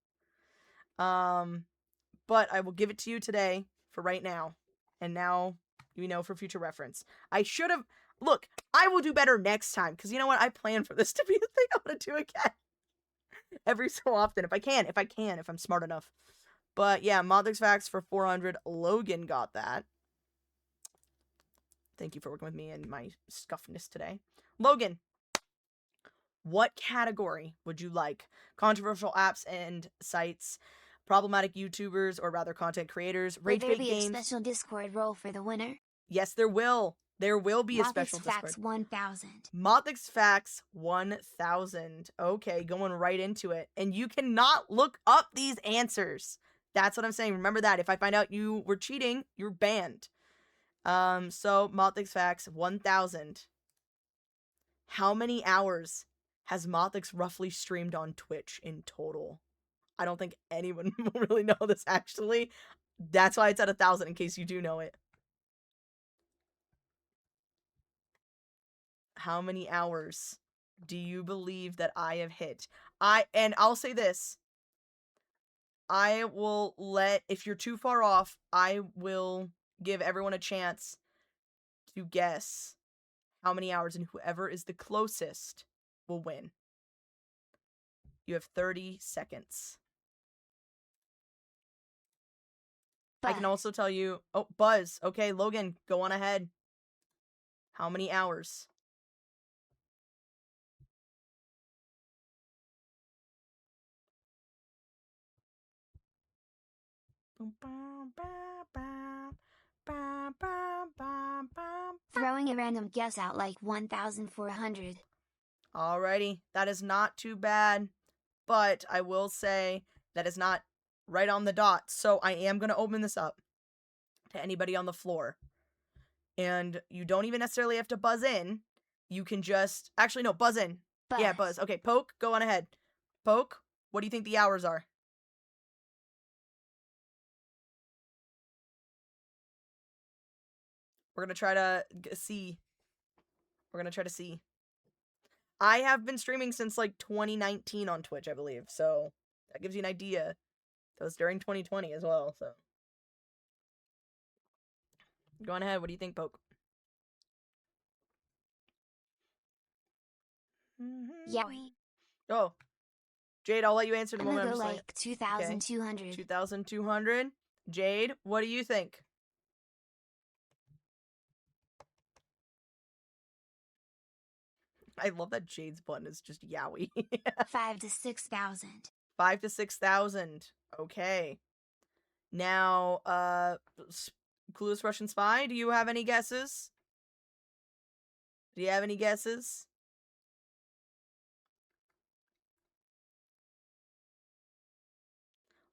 But I will give it to you today for right now. And now, you know, for future reference. I should have... Look, I will do better next time, because you know what? I plan for this to be a thing I want to do again. Every so often, if I'm smart enough. But yeah, Mothix Facts for 400. Logan got that. Thank you for working with me and my scuffness today. Logan, what category would you like? Controversial apps and sites, problematic YouTubers, or rather content creators, Will rage there bait be games? a special Discord role for the winner? Yes, there will. There will be a special Facts Discord. 1000. Mothix Facts 1000. Okay, going right into it. And you cannot look up these answers. That's what I'm saying. Remember that. If I find out you were cheating, you're banned. So Mothix Facts 1000. How many hours has Mothix roughly streamed on Twitch in total? I don't think anyone will really know this actually. That's why it's at 1000 in case you do know it. How many hours do you believe that I have hit? I'll say this. I will if you're too far off, I will give everyone a chance to guess how many hours, and whoever is the closest will win. You have 30 seconds. Buzz. I can also tell you... Oh, Buzz. Okay, Logan, go on ahead. How many hours? Throwing a random guess out like 1400. Alrighty, that is not too bad, but I will say that is not right on the dot, so I am going to open this up to anybody on the floor. And you don't even necessarily have to buzz in. You can just... Actually, no, buzz in. Buzz. Yeah, buzz. Okay, Poke, go on ahead. Poke, what do you think the hours are? We're going to try to see. We're going to try to see. I have been streaming since, like, 2019 on Twitch, I believe. So, that gives you an idea. That was during 2020 as well, so. Go on ahead. What do you think, Poke? Yowie. Oh. Jade, I'll let you answer in a I'm moment. gonna go I'm just like 2200. Okay. 2200. Jade, what do you think? I love that Jade's button is just Yowie. 5 to 6000. 5 to 6,000. Okay. Now, Clueless Russian Spy, do you have any guesses? Do you have any guesses?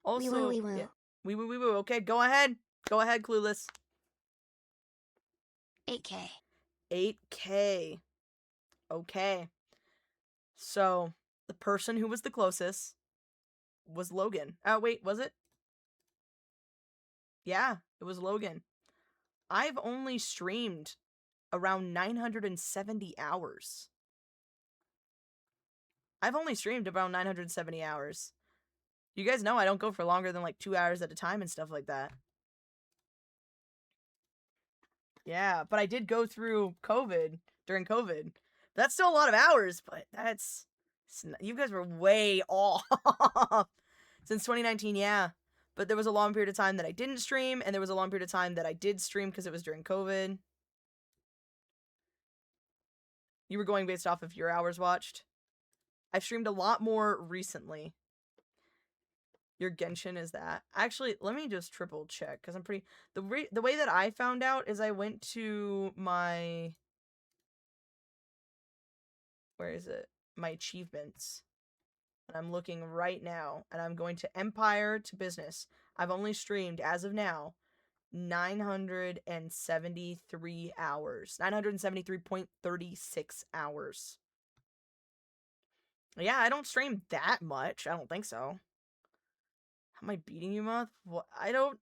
Also, Wee woo. yeah. Wee woo. Okay, go ahead. Go ahead, Clueless. 8K. 8K. Okay. So, the person who was the closest was Logan. Wait, was it? Yeah, it was Logan. I've only streamed around 970 hours. I've only streamed around 970 hours. You guys know I don't go for longer than like 2 hours at a time and stuff like that. Yeah, but I did go through COVID during COVID. That's still a lot of hours, but you guys were way off since 2019. Yeah, but there was a long period of time that I didn't stream, and there was a long period of time that I did stream because it was during COVID. You were going based off of your hours watched. I've streamed a lot more recently. Your Genshin is that. Actually, let me just triple check because I'm pretty. The way that I found out is I went to my. Where is it? My achievements. And I'm looking right now, and I'm going to Empire to Business. I've only streamed, as of now, 973 hours. 973.36 hours. Yeah, I don't stream that much. I don't think so. How am I beating you, Moth? What? I don't,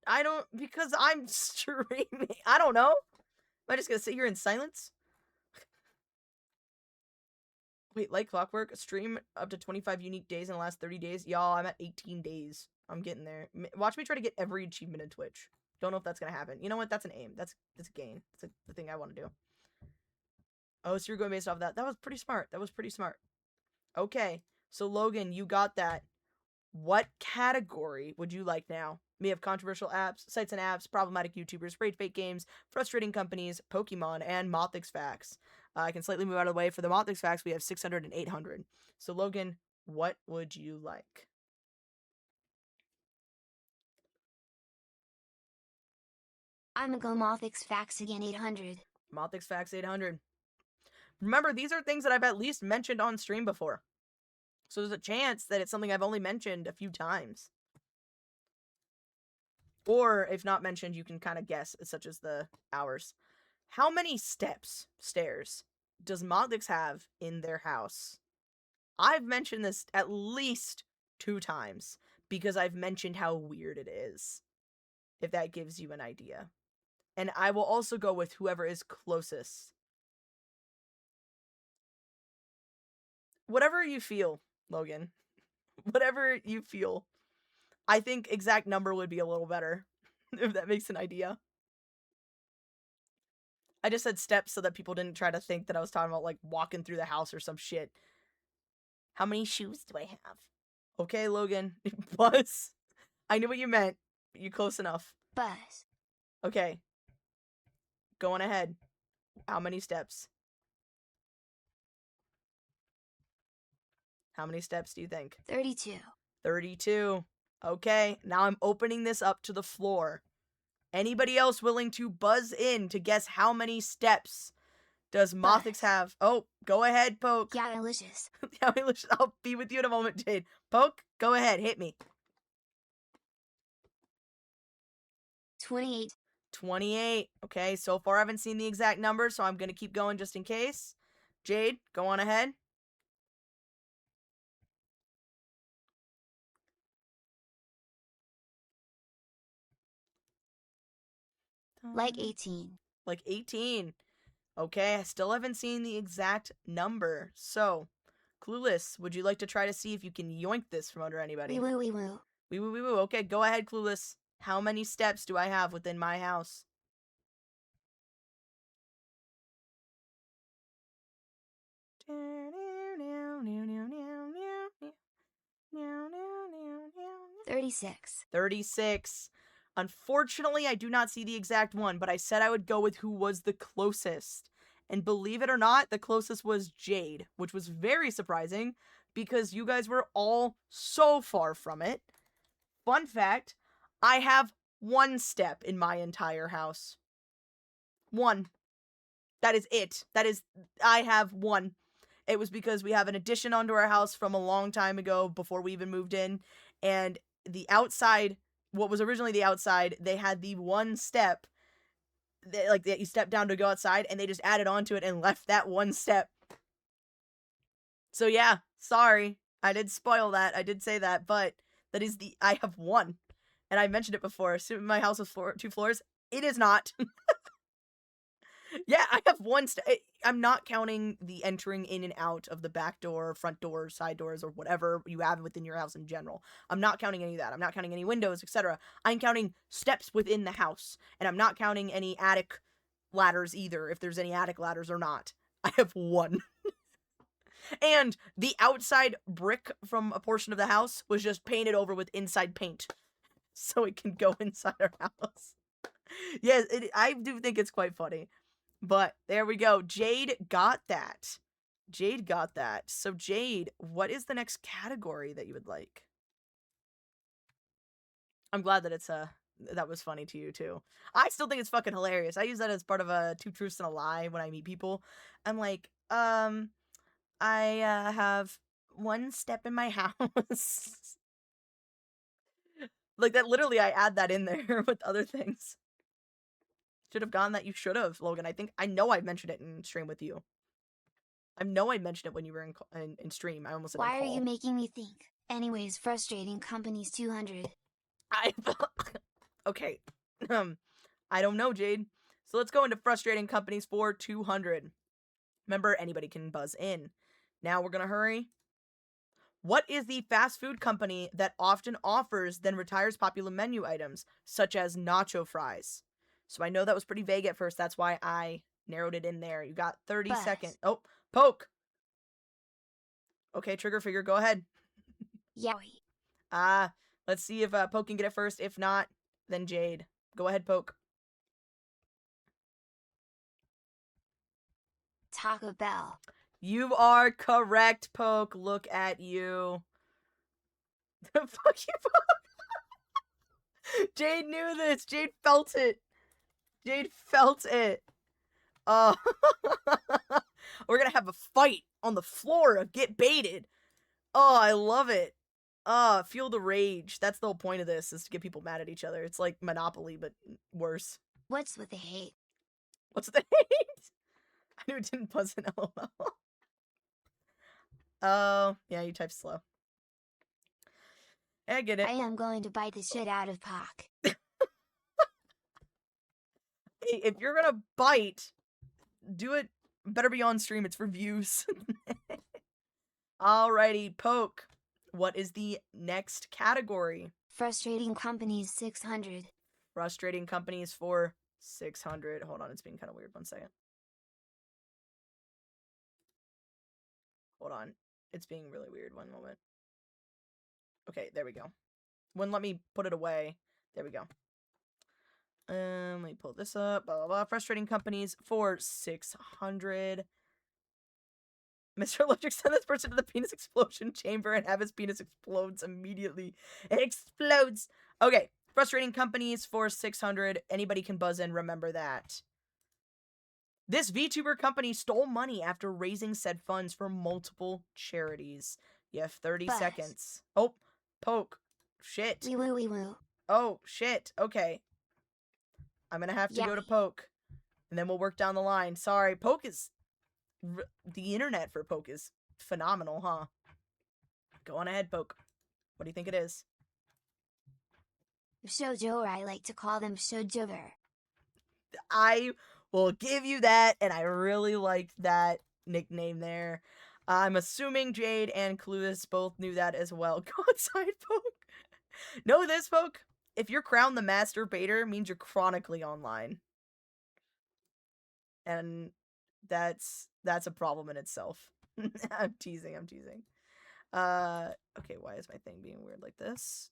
because I'm streaming. I don't know. Am I just gonna sit here in silence? Wait, like clockwork, stream up to 25 unique days in the last 30 days. Y'all, I'm at 18 days. I'm getting there. Watch me try to get every achievement in Twitch. Don't know if that's gonna happen. You know what? That's an aim. That's a gain. That's the thing I want to do. Oh, so you're going based off of that. That was pretty smart. That was pretty smart. Okay, so Logan, you got that. What category would you like now? We have controversial apps, sites and apps, problematic YouTubers, rage bait games, frustrating companies, Pokemon, and Mothix facts. I can slightly move out of the way. For the Mothix facts, we have 600 and 800. So, Logan, what would you like? I'm gonna go Mothix facts again, 800. Mothix facts 800. Remember, these are things that I've at least mentioned on stream before. So there's a chance that it's something I've only mentioned a few times. Or, if not mentioned, you can kind of guess, such as the hours. How many stairs, does Mothix have in their house? I've mentioned this at least 2 times, because I've mentioned how weird it is. If that gives you an idea. And I will also go with whoever is closest. Whatever you feel, Logan. Whatever you feel. I think exact number would be a little better, if that makes an idea. I just said steps so that people didn't try to think that I was talking about, like, walking through the house or some shit. How many shoes do I have? Okay, Logan. Buzz. I knew what you meant. You're close enough. Buzz. Okay. Going ahead. How many steps? How many steps do you think? 32. 32. Okay, now I'm opening this up to the floor. Anybody else willing to buzz in to guess how many steps does Mothix have? Oh, go ahead, Poke. Yeah, delicious. Yeah, I'll be with you in a moment, Jade. Poke, go ahead, hit me. 28. 28. Okay, so far I haven't seen the exact number, so I'm going to keep going just in case. Jade, go on ahead. Like 18. Like 18. Okay, I still haven't seen the exact number. So, Clueless, would you like to try to see if you can yoink this from under anybody? Wee woo, wee woo. Wee woo, wee woo. Okay, go ahead, Clueless. How many steps do I have within my house? $36. 36. Unfortunately, I do not see the exact one, but I said I would go with who was the closest. And believe it or not, the closest was Jade, which was very surprising because you guys were all so far from it. Fun fact, I have 1 step in my entire house. 1. That is it. I have 1. It was because we have an addition onto our house from a long time ago before we even moved in. And the outside, what was originally the outside, they had the 1 step that you step down to go outside, and they just added onto it and left that 1 step. So yeah, sorry. I did spoil that. I did say that, but that is I have 1. And I mentioned it before. Assuming my house was 2 floors. It is not. Yeah, I have one. I'm not counting the entering in and out of the back door, front door, side doors, or whatever you have within your house in general. I'm not counting any of that. I'm not counting any windows, etc. I'm counting steps within the house, and I'm not counting any attic ladders either, if there's any attic ladders or not. I have one. And the outside brick from a portion of the house was just painted over with inside paint, so it can go inside our house. Yes, I do think it's quite funny. But there we go. Jade got that. Jade got that. So Jade, what is the next category that you would like? I'm glad that that was funny to you too. I still think it's fucking hilarious. I use that as part of a two truths and a lie when I meet people. I'm like, I have one step in my house. Like that literally I add that in there with other things. Should have gone that you should have, Logan. I know I mentioned it in stream with you. I know I mentioned it when you were in stream. I almost said Why in are you call. making me think? Anyways, frustrating companies 200. I okay. I don't know, Jade. So let's go into frustrating companies for 200. Remember, anybody can buzz in. Now we're gonna hurry. What is the fast food company that often offers then retires popular menu items, such as nacho fries? So I know that was pretty vague at first. That's why I narrowed it in there. You got 30 Buzz. seconds. Oh, Poke. Okay, trigger figure, go ahead. Yowie. Let's see if Poke can get it first. If not, then Jade. Go ahead, Poke. Taco Bell. You are correct, Poke. Look at you. Fuck you, Poke. Jade knew this. Jade felt it. Jade felt it. Oh. We're gonna have a fight on the floor of Get Baited. Oh, I love it. Feel the rage. That's the whole point of this, is to get people mad at each other. It's like Monopoly, but worse. What's with the hate? What's the hate? I knew it didn't buzz in LOL. Oh, yeah, you type slow. I get it. I am going to bite the shit out of Pac. Hey, if you're gonna bite, do it. Better be on stream. It's for views. Alrighty, Poke. What is the next category? Frustrating companies 600. Frustrating companies for 600. Hold on, it's being kind of weird. 1 second. Hold on. It's being really weird. 1 moment. Okay, there we go. Wouldn't let me put it away. There we go. Let me pull this up. Blah, blah, blah. Frustrating companies for 600. Mr. Electric, send this person to the penis explosion chamber and have his penis explodes immediately. It explodes. Okay, frustrating companies for 600. Anybody can buzz in, remember that. This VTuber company stole money after raising said funds for multiple charities. You have 30 Buzz. seconds. Oh, Poke. Shit. Wee woo wee woo. Oh, shit. Okay. I'm gonna have to go to Poke. And then we'll work down the line. Sorry, Poke is... the internet for Poke is phenomenal, huh? Go on ahead, Poke. What do you think it is? Shoujo, or I like to call them shoujover. I will give you that, and I really liked that nickname there. I'm assuming Jade and Clueless both knew that as well. Go outside, Poke. Know this, Poke? If you're crowned the master baiter, means you're chronically online. And that's a problem in itself. I'm teasing. Okay, why is my thing being weird like this?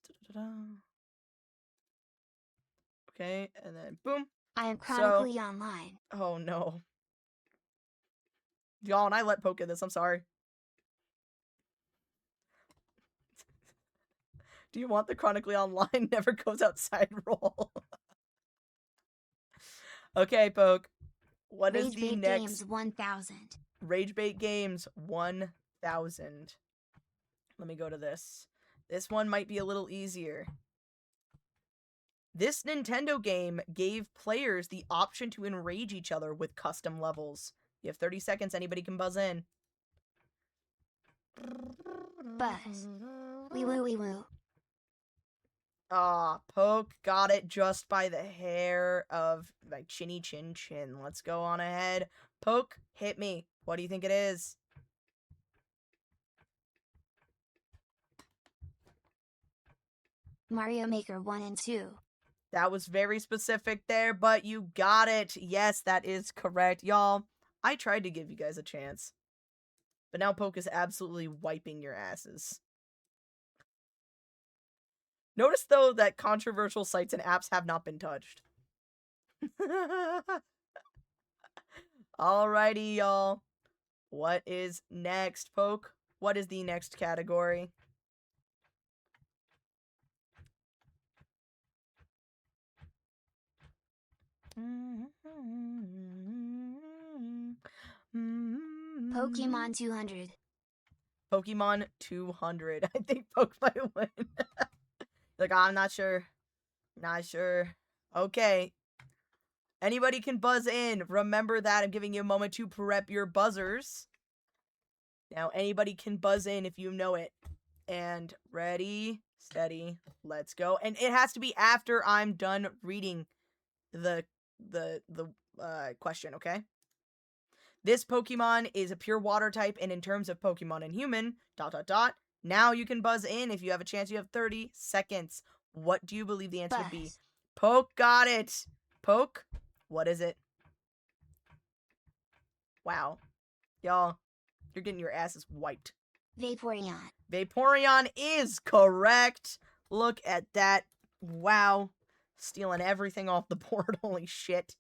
Okay, and then boom. I am chronically online. Oh no. Y'all, and I let Poke in this, I'm sorry. Do you want the chronically online never goes outside roll? Okay, Poke. What is the next? Games 1000. Ragebait Games 1000. Let me go to this. This one might be a little easier. This Nintendo game gave players the option to enrage each other with custom levels. You have 30 seconds. Anybody can buzz in. Buzz. Wee woo wee woo. Ah, Poke got it just by the hair of my chinny chin chin. Let's go on ahead. Poke, hit me. What do you think it is? Mario Maker 1 and 2. That was very specific there, but you got it. Yes, that is correct. Y'all, I tried to give you guys a chance. But now Poke is absolutely wiping your asses. Notice, though, that controversial sites and apps have not been touched. Alrighty, y'all. What is next, Poke? What is the next category? Pokemon 200. Pokemon 200. I think Poke might win. Like, I'm not sure. Not sure. Okay. Anybody can buzz in. Remember that. I'm giving you a moment to prep your buzzers. Now, anybody can buzz in if you know it. And ready, steady, let's go. And it has to be after I'm done reading the question, okay? This Pokemon is a pure water type, and in terms of Pokemon and human, ... Now you can buzz in. If you have a chance, you have 30 seconds. What do you believe the answer would be? Poke got it. Poke, what is it? Wow. Y'all, you're getting your asses wiped. Vaporeon. Vaporeon is correct. Look at that. Wow. Stealing everything off the board. Holy shit.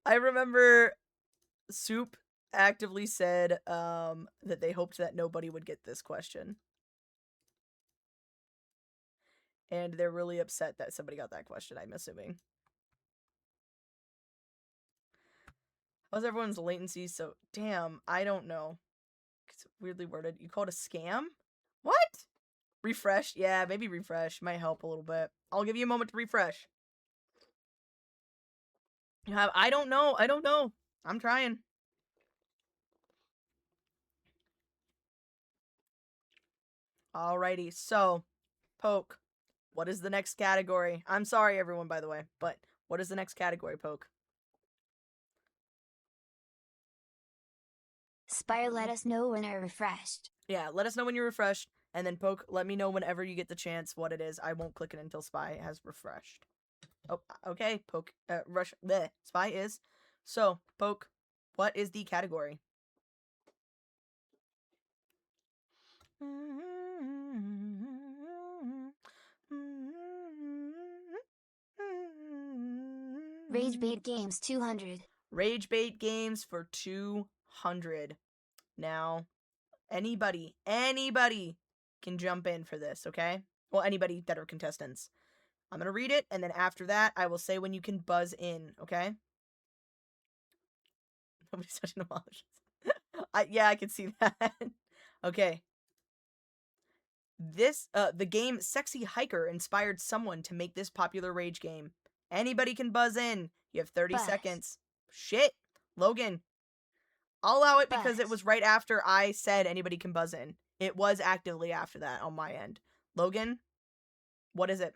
I remember Soup actively said that they hoped that nobody would get this question. And they're really upset that somebody got that question, I'm assuming. How's everyone's latency so... Damn, I don't know. It's weirdly worded. You call it a scam? What? Refresh? Yeah, maybe refresh. Might help a little bit. I'll give you a moment to refresh. I don't know. I don't know. I'm trying. Alrighty, so, Poke, what is the next category? I'm sorry, everyone, by the way, but what is the next category, Poke? Spire, let us know when you're refreshed. Yeah, let us know when you're refreshed, and then Poke, let me know whenever you get the chance what it is. I won't click it until Spy has refreshed. Oh, okay, Poke, Spy is. So, Poke, what is the category? Rage Bait Games 200. Rage Bait Games for 200. Now, anybody can jump in for this, okay? Well, anybody that are contestants. I'm gonna read it, and then after that, I will say when you can buzz in, okay? Nobody's touching the emojis. Yeah, I can see that. Okay. The game Sexy Hiker inspired someone to make this popular rage game. Anybody can buzz in. You have 30 seconds. Shit. Logan. I'll allow it because it was right after I said anybody can buzz in. It was actively after that on my end. Logan, what is it?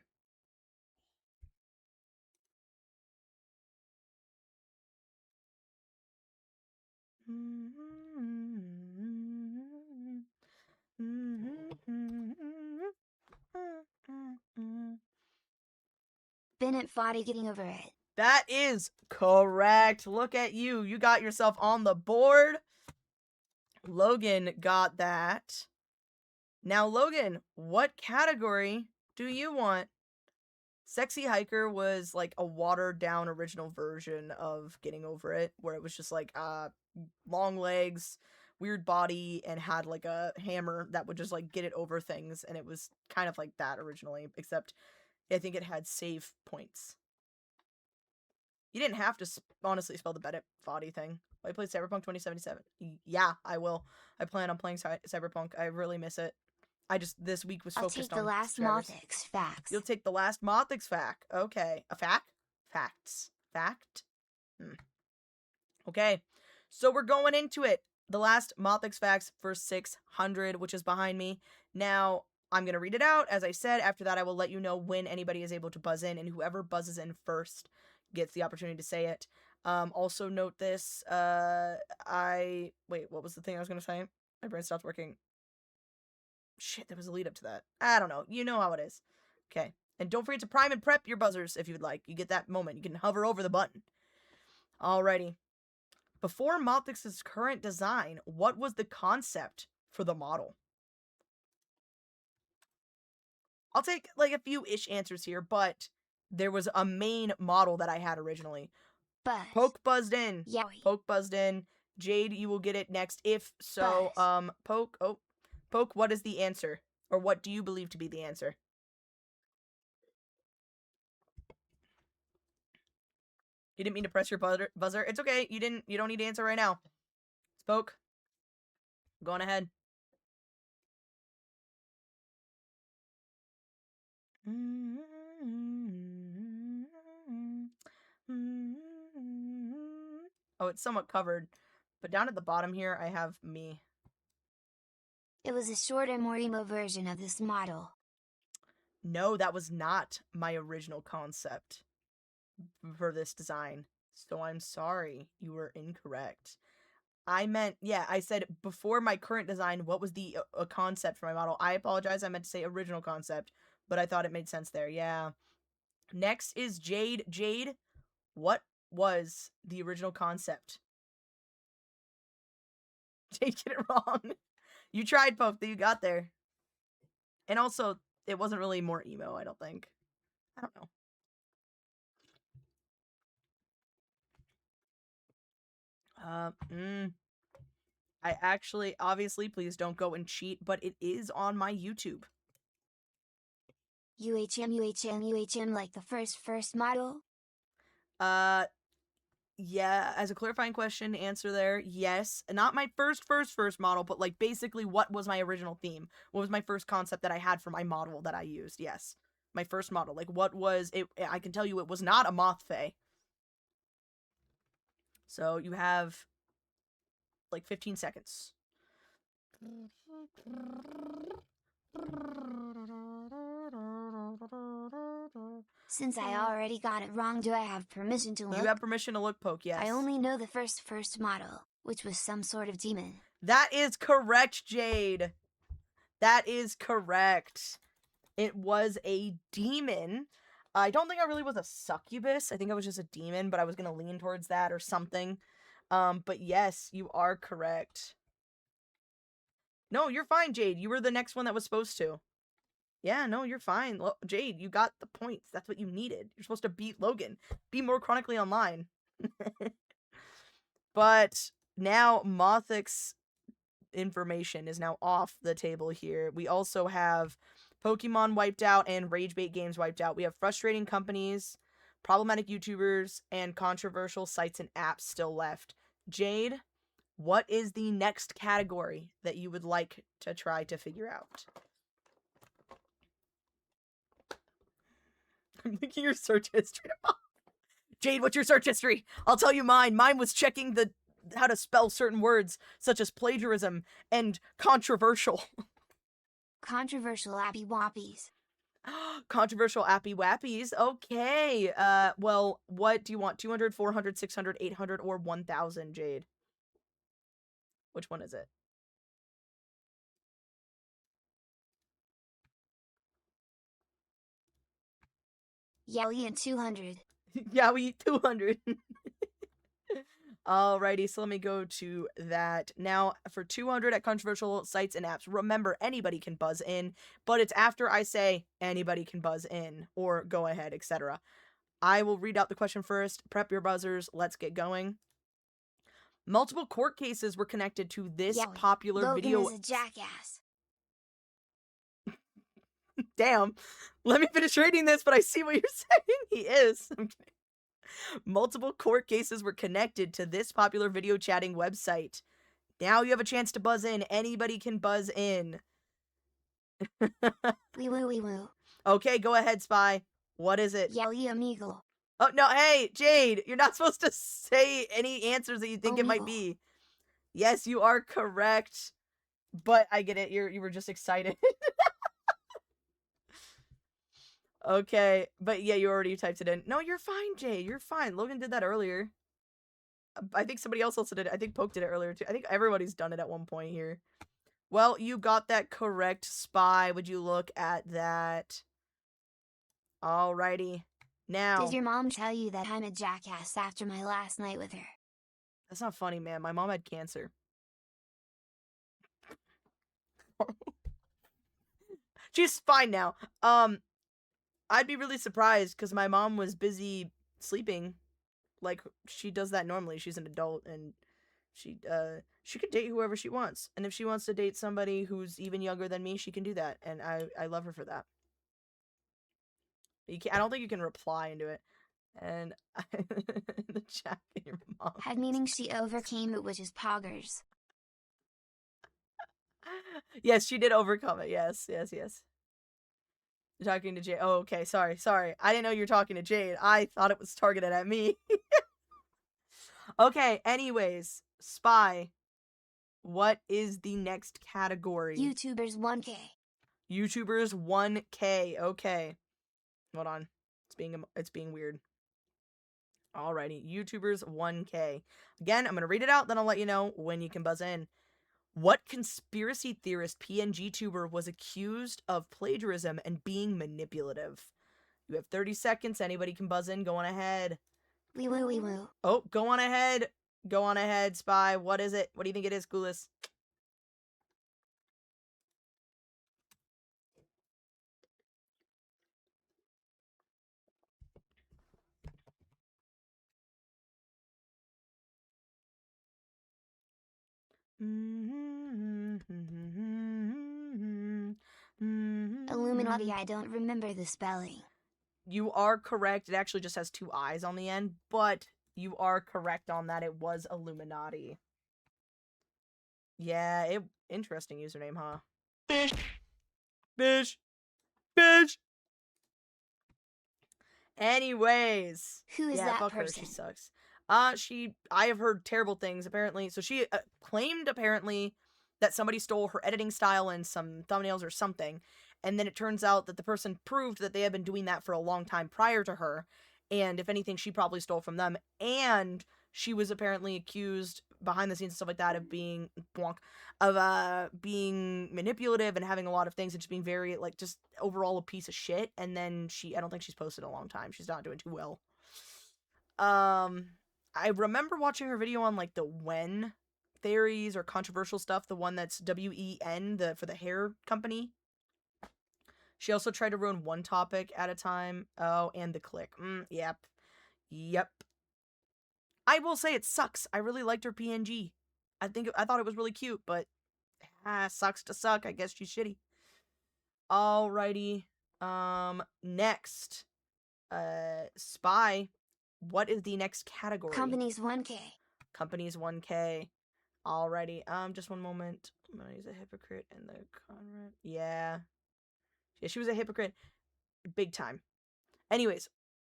Bennett VOD getting over it. That is correct. Look at you. You got yourself on the board. Logan got that. Now, Logan, what category do you want? Sexy Hiker was like a watered down original version of Getting Over It, where it was just like long legs, weird body, and had like a hammer that would just like get it over things, and it was kind of like that originally, except I think it had save points. You didn't have to honestly spell the Bennett Foddy thing. I played Cyberpunk 2077. Yeah, I will. I plan on playing Cyberpunk. I really miss it. This week was focused on the last Mothix facts. You'll take the last Mothix fact. Okay. A fact? Facts. Fact? Okay. So we're going into it. the last Mothix facts for 600, which is behind me. Now, I'm going to read it out. As I said, after that, I will let you know when anybody is able to buzz in, and whoever buzzes in first gets the opportunity to say it. Also note this, wait, what was the thing I was going to say? My brain stopped working. Shit, there was a lead up to that. I don't know. You know how it is. Okay. And don't forget to prime and prep your buzzers if you would like. You get that moment. You can hover over the button. Alrighty. Before Mothix's current design, what was the concept for the model? I'll take like a few-ish answers here, but there was a main model that I had originally. Buzz. Poke buzzed in. Yowie. Poke buzzed in. Jade, you will get it next. If so, Buzz. Poke, what is the answer? Or what do you believe to be the answer? You didn't mean to press your buzzer. It's okay. You don't need to answer right now. Poke. Go on ahead. Oh, it's somewhat covered. But down at the bottom here, I have me. It was a shorter, more emo version of this model. No, that was not my original concept for this design. So I'm sorry. You were incorrect. I meant, yeah, I said before my current design, what was the concept for my model? I apologize. I meant to say original concept, but I thought it made sense there. Yeah. Next is Jade. Jade, what was the original concept? Jade, get it wrong. You tried, Poke, that you got there. And also, it wasn't really more emo, I don't think. I don't know. I actually, obviously, please don't go and cheat, but it is on my YouTube. UHM like the first model? Yeah, as a clarifying question, answer there, yes. Not my first model, but like basically what was my original theme? What was my first concept that I had for my model that I used? Yes. My first model. Like what was it? I can tell you it was not a moth fae. So you have like 15 seconds. Since I already got it wrong, do I have permission to look? You have permission to look, Poke, yes. I only know the first model, which was some sort of demon. That is correct, Jade. That is correct. It was a demon. I don't think I really was a succubus. I think I was just a demon, but I was going to lean towards that or something. But yes, you are correct. No, you're fine, Jade. You were the next one that was supposed to. Yeah, no, you're fine. Jade, you got the points. That's what you needed. You're supposed to beat Logan. Be more chronically online. But now Mothix information is now off the table here. We also have Pokemon wiped out and Rage Bait games wiped out. We have frustrating companies, problematic YouTubers, and controversial sites and apps still left. Jade, what is the next category that you would like to try to figure out? I'm linking your search history. Jade, what's your search history? I'll tell you mine. Mine was checking how to spell certain words, such as plagiarism and controversial. Controversial appy wappies. Controversial appy wappies. Okay. Well, what do you want? 200, 400, 600, 800, or 1,000, Jade? Which one is it? Yowie and 200. Yeah, we eat 200. Alrighty, so let me go to that. Now, for 200 at controversial sites and apps, remember, anybody can buzz in, but it's after I say anybody can buzz in, or go ahead, etc. I will read out the question first. Prep your buzzers. Let's get going. Multiple court cases were connected to this popular Logan video. Is a jackass. Damn. Let me finish reading this, but I see what you're saying. He is. I'm kidding. Multiple court cases were connected to this popular video chatting website. Now you have a chance to buzz in. Anybody can buzz in. Wee woo. Okay, go ahead, Spy. What is it? Yowie amigo. Oh, no, hey, Jade, you're not supposed to say any answers that you think it might be. Yes, you are correct. But I get it. You were just excited. Okay, but yeah, you already typed it in. No, you're fine, Jay. You're fine. Logan did that earlier. I think somebody else also did it. I think Poke did it earlier too. I think everybody's done it at one point here. Well, you got that correct, Spy. Would you look at that? Alrighty. Now. Did your mom tell you that I'm a jackass after my last night with her? That's not funny, man. My mom had cancer. She's fine now. I'd be really surprised because my mom was busy sleeping. Like, she does that normally. She's an adult and she could date whoever she wants. And if she wants to date somebody who's even younger than me, she can do that. And I love her for that. I don't think you can reply into it. And the chat in your mom. Had meaning she overcame it, which is poggers. Yes, she did overcome it. Yes. You're talking to Jade. Oh, okay. Sorry. I didn't know you were talking to Jade. I thought it was targeted at me. Okay, anyways. Spy. What is the next category? YouTubers 1K. YouTubers 1K. Okay. Hold on. It's being weird. Alrighty. YouTubers 1K. Again, I'm going to read it out, then I'll let you know when you can buzz in. What conspiracy theorist PNG tuber was accused of plagiarism and being manipulative? You have 30 seconds. Anybody can buzz in. Go on ahead. Wee woo. Oh, go on ahead. Go on ahead, Spy. What is it? What do you think it is, Clueless? Illuminati, I don't remember the spelling. You are correct. It actually just has 2 eyes on the end, but you are correct on that. It was Illuminati. Yeah, interesting username, huh? Bish. Anyways. Who is that fuck person? her. She sucks. I have heard terrible things, apparently. So she claimed, apparently, that somebody stole her editing style and some thumbnails or something. And then it turns out that the person proved that they had been doing that for a long time prior to her. And if anything, she probably stole from them. And she was apparently accused behind the scenes and stuff like that of being being manipulative and having a lot of things and just being very, like, just overall a piece of shit. And then I don't think she's posted in a long time. She's not doing too well. I remember watching her video on, like, the Wen theories or controversial stuff, the one that's WEN, for the hair company. She also tried to ruin one topic at a time. Oh, and the click. Yep. I will say it sucks. I really liked her PNG. I thought it was really cute, but sucks to suck. I guess she's shitty. Alrighty. Next. Spy. What is the next category? Companies 1K. Companies 1K. Alrighty. Just one moment. He's a hypocrite in the Conrad. Yeah, she was a hypocrite. Big time. Anyways,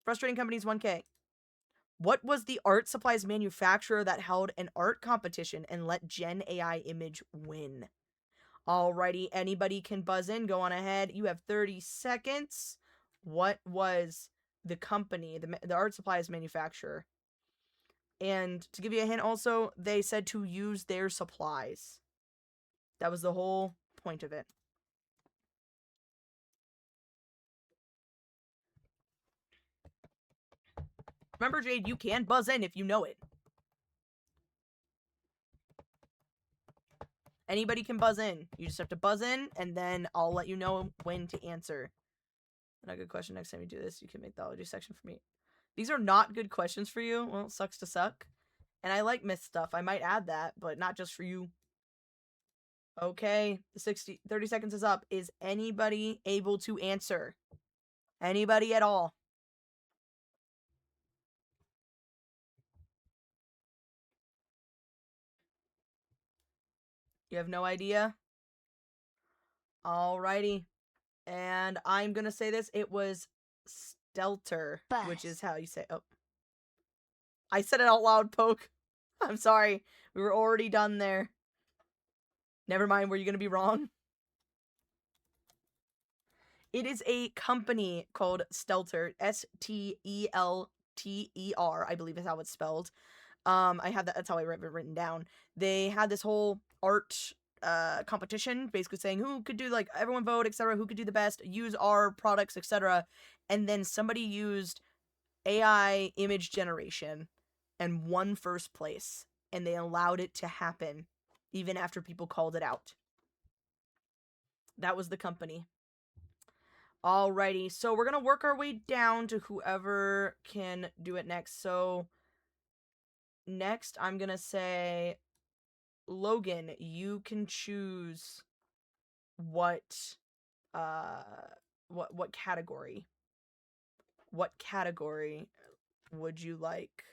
frustrating companies 1K. What was the art supplies manufacturer that held an art competition and let Gen AI Image win? Alrighty, anybody can buzz in. Go on ahead. You have 30 seconds. What was the company, the art supplies manufacturer? And to give you a hint also, they said to use their supplies. That was the whole point of it. Remember, Jade, you can buzz in if you know it. Anybody can buzz in. You just have to buzz in, and then I'll let you know when to answer. Not a good question. Next time you do this, you can make the ology section for me. These are not good questions for you. Well, it sucks to suck. And I like myth stuff. I might add that, but not just for you. Okay, the 30 seconds is up. Is anybody able to answer? Anybody at all? You have no idea? Alrighty. And I'm gonna say this. It was Stelter, which is how you say. Oh, I said it out loud. Poke. I'm sorry. We were already done there. Never mind, were you gonna be wrong? It is a company called Stelter. Stelter, I believe is how it's spelled. I have that. That's how I have it written down. They had this whole art competition, basically saying who could do like everyone vote, etc. Who could do the best, use our products, etc. And then somebody used AI image generation and won first place, and they allowed it to happen even after people called it out. That was the company. Alrighty, so we're gonna work our way down to whoever can do it next. So next, I'm gonna say, Logan, you can choose what, what category? What category would you like?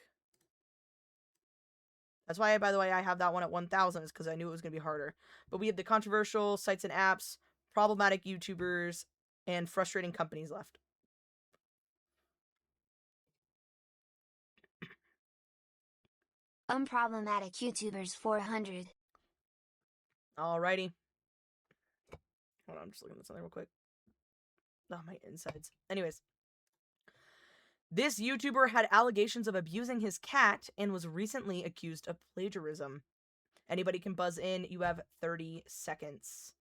That's why, by the way, I have that one at 1,000 is because I knew it was gonna be harder. But we have the controversial sites and apps, problematic YouTubers, and frustrating companies left. Unproblematic YouTubers 400. Alrighty. Hold on, I'm just looking at something real quick. Oh, my insides. Anyways. This YouTuber had allegations of abusing his cat and was recently accused of plagiarism. Anybody can buzz in. You have 30 seconds.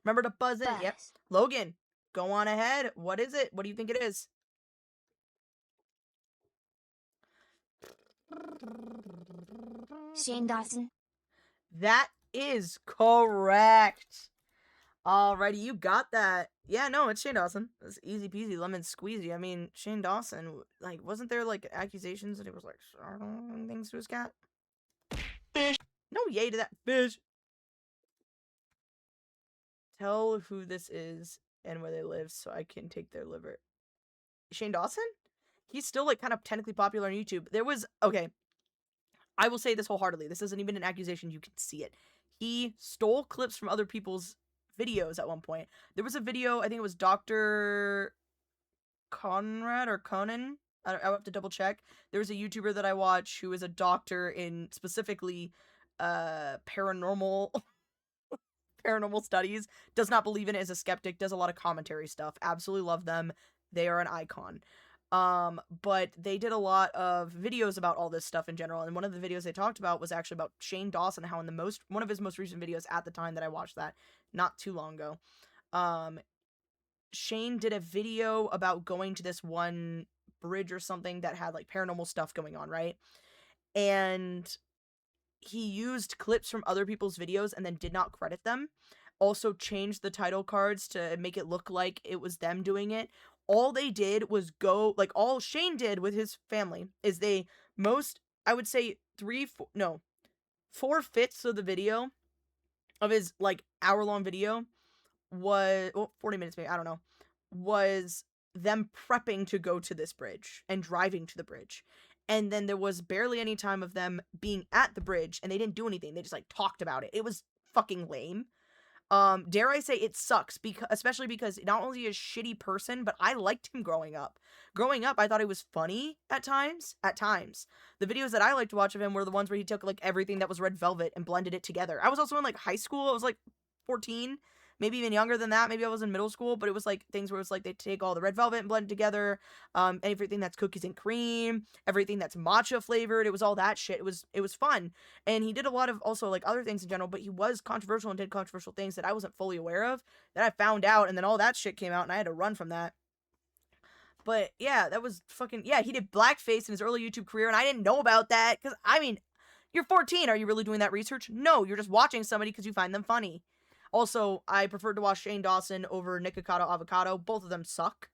Remember to buzz in. Yep. Buzz. Logan, go on ahead. What is it? What do you think it is? Shane Dawson. That is correct. Alrighty, you got that. Yeah, no, it's Shane Dawson. It's easy peasy, lemon squeezy. I mean, Shane Dawson, like, wasn't there, like, accusations that he was, like, starting things to his cat? Fish. No yay to that fish. Tell who this is and where they live so I can take their liver. Shane Dawson? He's still, like, kind of technically popular on YouTube. There was, okay, I will say this wholeheartedly. This isn't even an accusation. You can see it. He stole clips from other people's videos at one point. There was a video, I think it was Dr. Conrad or Conan. I'll have to double check. There was a YouTuber that I watch who is a doctor in specifically paranormal paranormal studies. Does not believe in it, is a skeptic, does a lot of commentary stuff. Absolutely love them. They are an icon. But they did a lot of videos about all this stuff in general, and one of the videos they talked about was actually about Shane Dawson, how in one of his most recent videos at the time that I watched that, not too long ago, Shane did a video about going to this one bridge or something that had like paranormal stuff going on, right? And he used clips from other people's videos and then did not credit them. Also changed the title cards to make it look like it was them doing it. All they did was go, like, all Shane did with his family is I would say 4/5 of the video of his like hour-long video was 40 minutes maybe, I don't know, was them prepping to go to this bridge and driving to the bridge. And then there was barely any time of them being at the bridge, and they didn't do anything. They just like talked about it. It was fucking lame. Dare I say it sucks, especially because not only is he a shitty person, but I liked him growing up. Growing up, I thought he was funny at times. At times. The videos that I liked to watch of him were the ones where he took like everything that was Red Velvet and blended it together. I was also in like high school. I was like 14, maybe even younger than that. Maybe I was in middle school, but it was like things where it's like they take all the Red Velvet and blend it together. Everything that's cookies and cream, everything that's matcha flavored. It was all that shit. It was fun. And he did a lot of also like other things in general, but he was controversial and did controversial things that I wasn't fully aware of, that I found out, and then all that shit came out and I had to run from that. But yeah, that was fucking, yeah, he did blackface in his early YouTube career, and I didn't know about that, because, I mean, you're 14, are you really doing that research? No, you're just watching somebody because you find them funny. Also, I preferred to watch Shane Dawson over Nikocado Avocado. Both of them suck.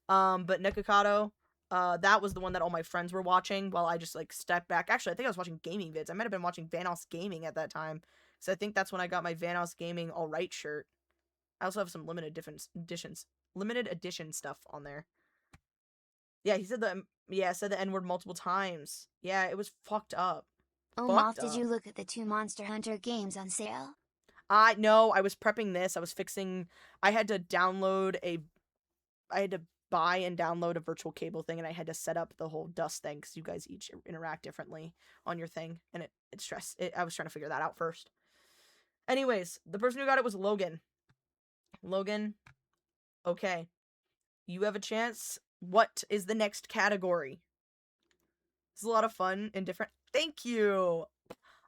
But Nikocado, that was the one that all my friends were watching while I just, like, stepped back. Actually, I think I was watching gaming vids. I might have been watching Vanoss Gaming at that time, because I think that's when I got my Vanoss Gaming Alright shirt. I also have some limited edition stuff on there. Yeah, he said said the N-word multiple times. Yeah, it was fucked up. Oh, Fucked Moth, did up. you look at the 2 Monster Hunter games on sale? No, I was prepping this. I was fixing. I had to buy and download a virtual cable thing, and I had to set up the whole dust thing because you guys each interact differently on your thing, and it's stress. I was trying to figure that out first. Anyways, the person who got it was Logan. Logan, okay, you have a chance. What is the next category? It's a lot of fun and different. Thank you.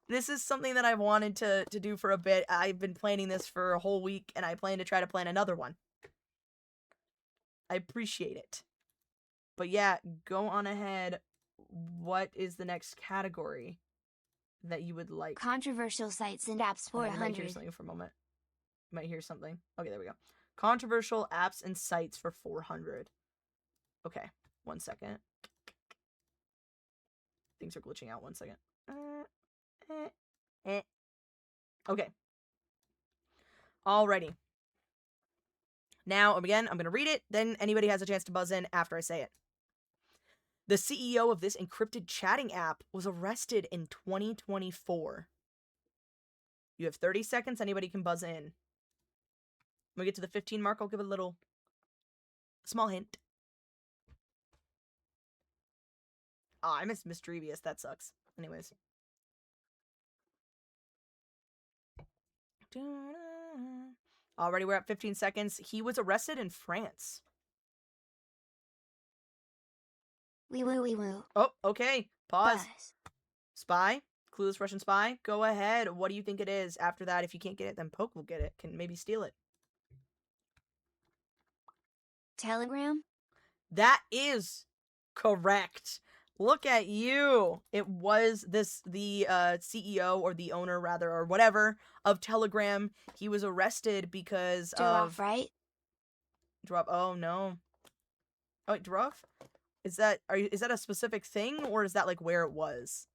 This is something that I've wanted to do for a bit. I've been planning this for a whole week, and I plan to try to plan another one. I appreciate it. But yeah, go on ahead. What is the next category that you would like? Controversial sites and apps You might hear 400. something for a moment. You might hear something. Okay, there we go. Controversial apps and sites for 400. Okay, 1 second. Things are glitching out. 1 second. Okay. Alrighty. Now, again, I'm going to read it, then anybody has a chance to buzz in after I say it. The CEO of this encrypted chatting app was arrested in 2024. You have 30 seconds. Anybody can buzz in. When we get to the 15 mark, I'll give a little small hint. Ah, I missed Mischievous. That sucks. Anyways. Already we're at 15 seconds. He was arrested in France. Wee woo wee woo. Oh, okay. Pause. Buzz. Spy. Clueless Russian spy. Go ahead. What do you think it is? After that, if you can't get it, then Poke will get it. Can maybe steal it. Telegram. That is correct. Look at you. It was the CEO or the owner rather or whatever of Telegram. He was arrested because Giraffe, right? Drop. Oh no. Oh wait, Giraffe? Is that a specific thing or is that like where it was?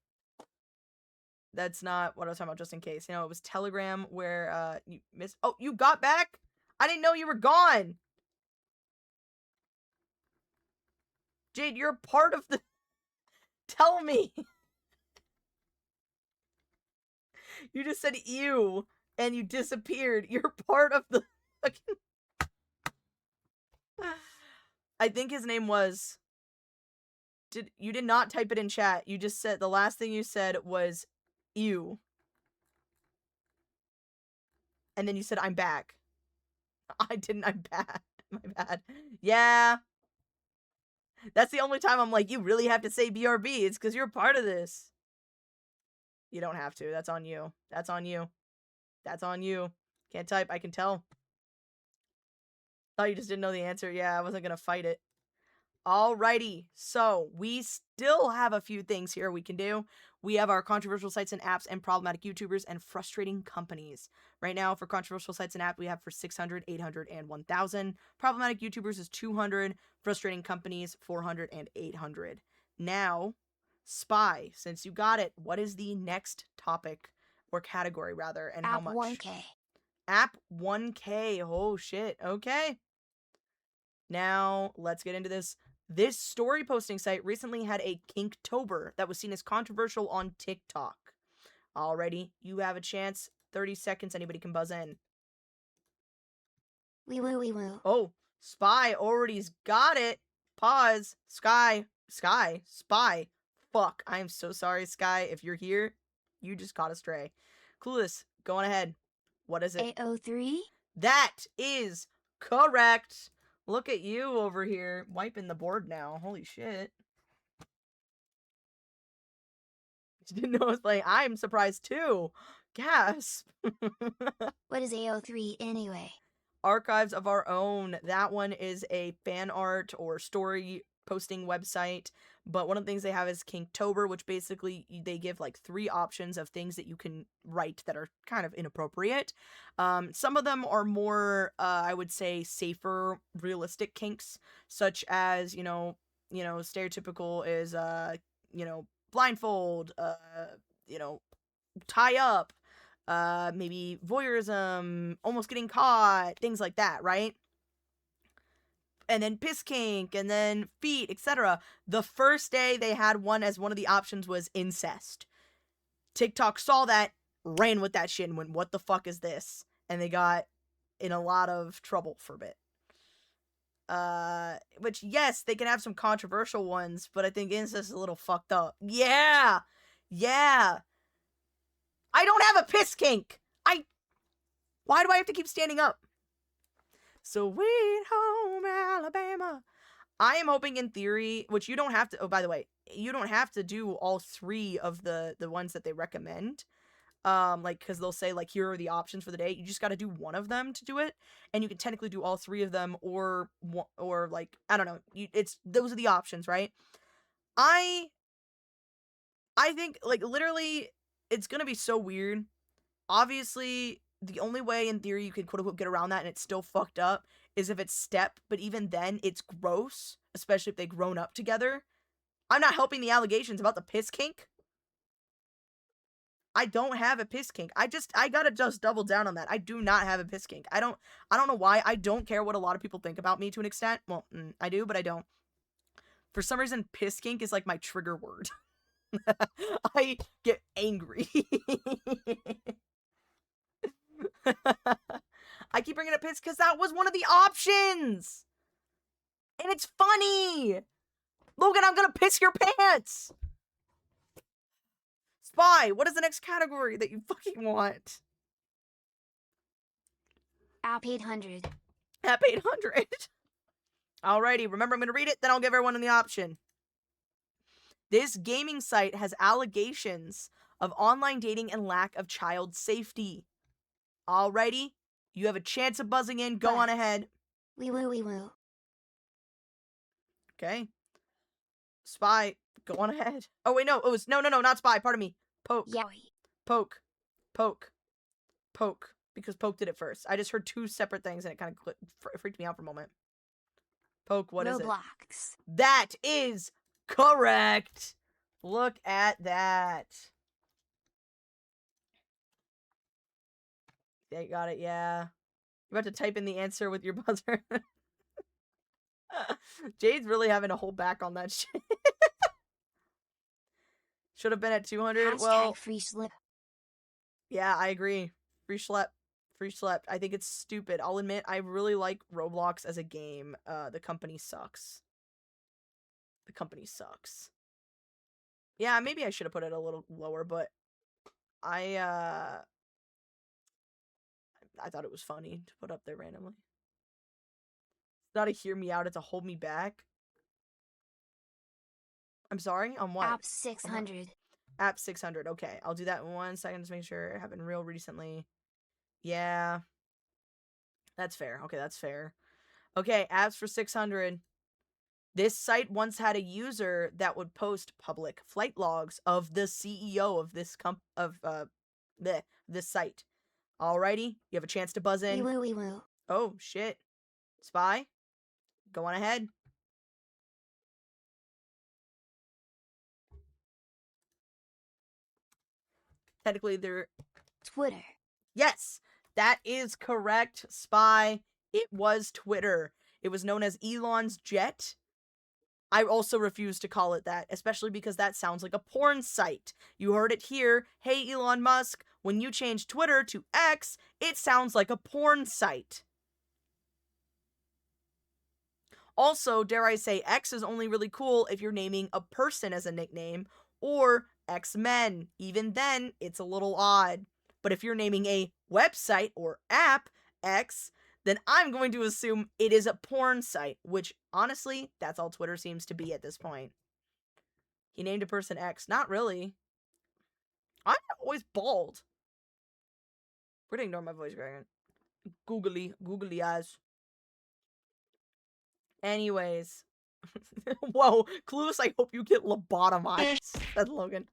That's not what I was talking about, just in case. You know, it was Telegram where you missed. Oh, you got back? I didn't know you were gone. Jade, you're part of the... Tell me. You just said ew, and you disappeared. You're part of the... I think his name was... You did not type it in chat. You just said... The last thing you said was ew. And then you said, I'm back. I didn't. I'm bad. My bad. Yeah. That's the only time I'm like, you really have to say BRB. It's because you're a part of this. You don't have to. That's on you. That's on you. That's on you. Can't type. I can tell. Thought you just didn't know the answer. Yeah, I wasn't going to fight it. Alrighty. So, we still have a few things here we can do. We have our controversial sites and apps and problematic YouTubers and frustrating companies. Right now, for controversial sites and apps, we have for 600, 800, and 1,000. Problematic YouTubers is 200. Frustrating companies, 400 and 800. Now, Spy, since you got it, what is the next topic or category rather, and how much? App 1K. App 1K. Oh shit. Okay. Now, let's get into this. This story posting site recently had a Kinktober that was seen as controversial on TikTok. Alrighty, you have a chance. 30 seconds. Anybody can buzz in. Wee woo wee woo. Oh, Spy already's got it. Pause. Spy. Fuck. I am so sorry, Sky. If you're here, you just caught a stray. Clueless, go on ahead. What is it? AO3? That is correct. Look at you over here, wiping the board now. Holy shit. You didn't know I was playing. I'm surprised too. Gasp. What is AO3 anyway? Archives of Our Own. That one is a fan art or story posting website. But one of the things they have is Kinktober, which basically they give like 3 options of things that you can write that are kind of inappropriate. Some of them are more, I would say, safer, realistic kinks, such as, stereotypical is, blindfold, tie up, maybe voyeurism, almost getting caught, things like that, right? And then piss kink, and then feet, etc. The first day they had one as one of the options was incest. TikTok saw that, ran with that shit and went, what the fuck is this? And they got in a lot of trouble for a bit. Which, yes, they can have some controversial ones, but I think incest is a little fucked up. Yeah! Yeah! I don't have a piss kink! Why do I have to keep standing up? Sweet home Alabama. I am hoping in theory, which you don't have to, oh, by the way, you don't have to do all 3 of the ones that they recommend. Like, because they'll say, like, here are the options for the day. You just got to do one of them to do it, and you can technically do all 3 of them, or like, I don't know. Those are the options, right? I think, like, literally, it's gonna be so weird. Obviously, the only way in theory you can quote-unquote get around that and it's still fucked up is if it's step, but even then, it's gross, especially if they've grown up together. I'm not helping the allegations about the piss kink. I don't have a piss kink. I gotta just double down on that. I do not have a piss kink. I don't know why. I don't care what a lot of people think about me to an extent. Well, I do, but I don't. For some reason, piss kink is like my trigger word. I get angry. I keep bringing up piss because that was one of the options. And it's funny. Logan, I'm gonna piss your pants. Spy, what is the next category that you fucking want? App 800. App 800. Alrighty, remember I'm gonna read it, then I'll give everyone the option. This gaming site has allegations of online dating and lack of child safety. Alrighty, you have a chance of buzzing in. Go on ahead. Wee woo. Okay. Spy, go on ahead. Oh, wait, no. It was, no, not Spy. Pardon me. Poke. Yowie. Poke. Because Poke did it first. I just heard 2 separate things and it kind of freaked me out for a moment. Poke, what is it? Roblox. That is correct. Look at that. Yeah, you got it, yeah. You're about to type in the answer with your buzzer. Jade's really having to hold back on that shit. Should have been at 200. Hashtag well, free slip. Yeah, I agree. Free schlep. I think it's stupid. I'll admit, I really like Roblox as a game. The company sucks. Yeah, maybe I should have put it a little lower, but I thought it was funny to put up there randomly. It's not a hear me out, it's a hold me back. I'm sorry, on what? App 600. App 600, okay. I'll do that in 1 second to make sure it happened real recently. Yeah. That's fair. Okay, that's fair. Okay, apps for 600. This site once had a user that would post public flight logs of the CEO of this this site. Alrighty, you have a chance to buzz in. Wee woo. Oh, shit. Spy, go on ahead. Technically, they're... Twitter. Yes, that is correct, Spy. It was Twitter. It was known as Elon's Jet. I also refuse to call it that, especially because that sounds like a porn site. You heard it here. Hey, Elon Musk, when you change Twitter to X, it sounds like a porn site. Also, dare I say, X is only really cool if you're naming a person as a nickname, or X-Men. Even then, it's a little odd. But if you're naming a website or app X, then I'm going to assume it is a porn site, which, honestly, that's all Twitter seems to be at this point. He named a person X. Not really. I'm always bald. We're gonna ignore my voice, Greg. Googly eyes. Anyways. Whoa, Clueless, I hope you get lobotomized, said Logan.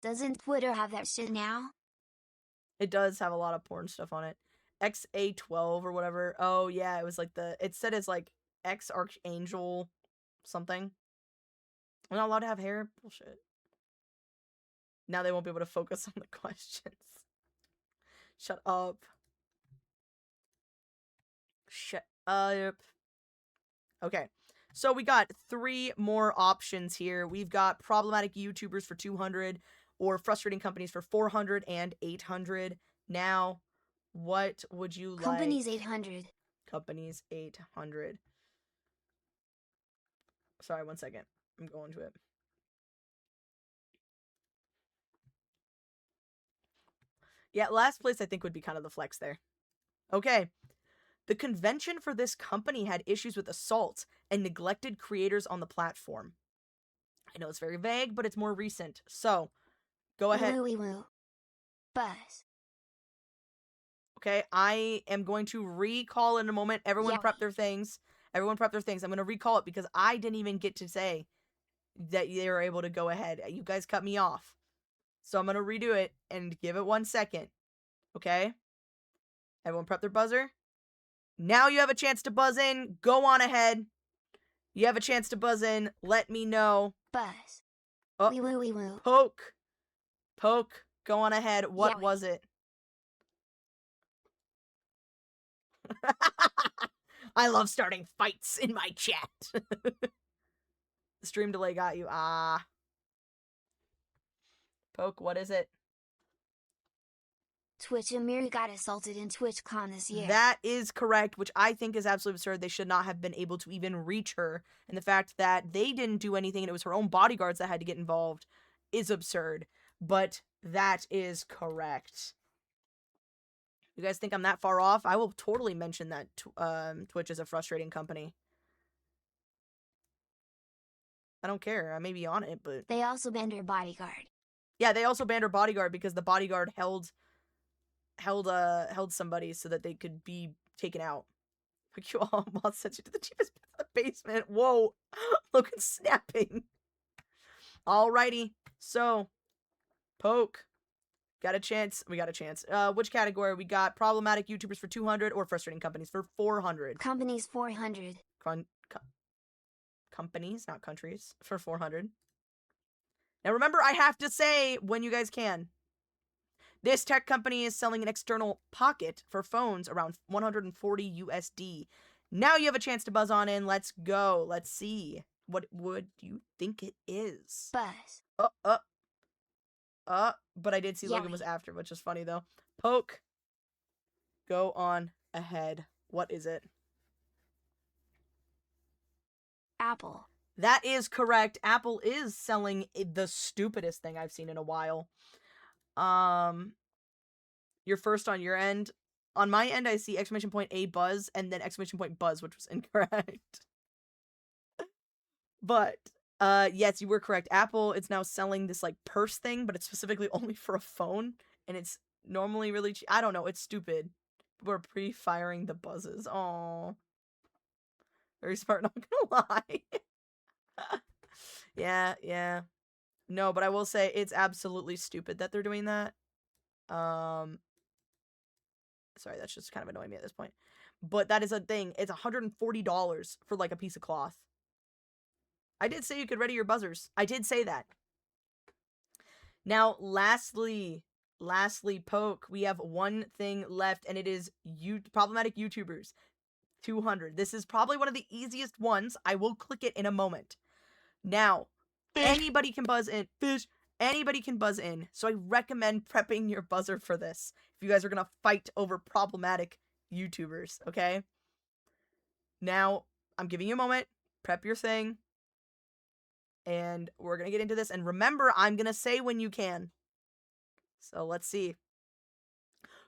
Doesn't Twitter have that shit now? It does have a lot of porn stuff on it. XA12 or whatever. Oh, yeah, it was like it said it's like X Archangel something. We're not allowed to have hair? Bullshit. Now they won't be able to focus on the questions. Shut up. Shut up. Okay. So we got 3 more options here. We've got problematic YouTubers for 200. or frustrating companies for 400 and 800. Now, what would you like? Companies 800. Companies 800. Sorry, 1 second. I'm going to it. Yeah, last place I think would be kind of the flex there. Okay. The convention for this company had issues with assault and neglected creators on the platform. I know it's very vague, but it's more recent. So, go ahead. Woo. Buzz. Okay, I am going to recall in a moment. Everyone Yeah. prep their things. Everyone prep their things. I'm going to recall it because I didn't even get to say that they were able to go ahead. You guys cut me off. So I'm going to redo it and give it 1 second. Okay? Everyone prep their buzzer. Now you have a chance to buzz in. Go on ahead. You have a chance to buzz in. Let me know. Buzz. Oh, Woo. Poke. Poke. Go on ahead. What Yeah. was it? I love starting fights in my chat. The stream delay got you. Ah. Poke, what is it? Twitch Amiri got assaulted in TwitchCon this year. That is correct, which I think is absolutely absurd. They should not have been able to even reach her. And the fact that they didn't do anything and it was her own bodyguards that had to get involved is absurd. But that is correct. You guys think I'm that far off? I will totally mention that Twitch is a frustrating company. I don't care. I may be on it, but... They also banned her bodyguard. Yeah, they also banned her bodyguard because the bodyguard held somebody so that they could be taken out. Like you all mods sent you to the cheapest basement. Whoa. Logan's snapping. Alrighty. So, Poke. Got a chance. We got a chance. Which category? We got problematic YouTubers for 200 or frustrating companies for 400. Companies 400. Companies, not countries, for 400. Now remember, I have to say when you guys can. This tech company is selling an external pocket for phones around 140 USD. Now you have a chance to buzz on in. Let's go. Let's see. What would you think it is? Buzz. But I did see Logan was after, which is funny though. Poke. Go on ahead. What is it? Apple. That is correct. Apple is selling the stupidest thing I've seen in a while. You're first on your end. On my end, I see exclamation point A buzz and then exclamation point buzz, which was incorrect. But, yes, you were correct. Apple is now selling this, like, purse thing, but it's specifically only for a phone, and it's normally really cheap. I don't know, it's stupid. We're pre-firing the buzzes. Aww. Very smart, not gonna lie. Yeah. No, but I will say it's absolutely stupid that they're doing that. Sorry, that's just kind of annoying me at this point. But that is a thing. It's $140 for, like, a piece of cloth. I did say you could ready your buzzers. I did say that. Now, lastly, Poke, we have one thing left, and it is problematic YouTubers. 200. This is probably one of the easiest ones. I will click it in a moment. Now, anybody can buzz in. Anybody can buzz in. So I recommend prepping your buzzer for this. If you guys are going to fight over problematic YouTubers, okay? Now, I'm giving you a moment. Prep your thing. And we're going to get into this. And remember, I'm going to say when you can. So let's see.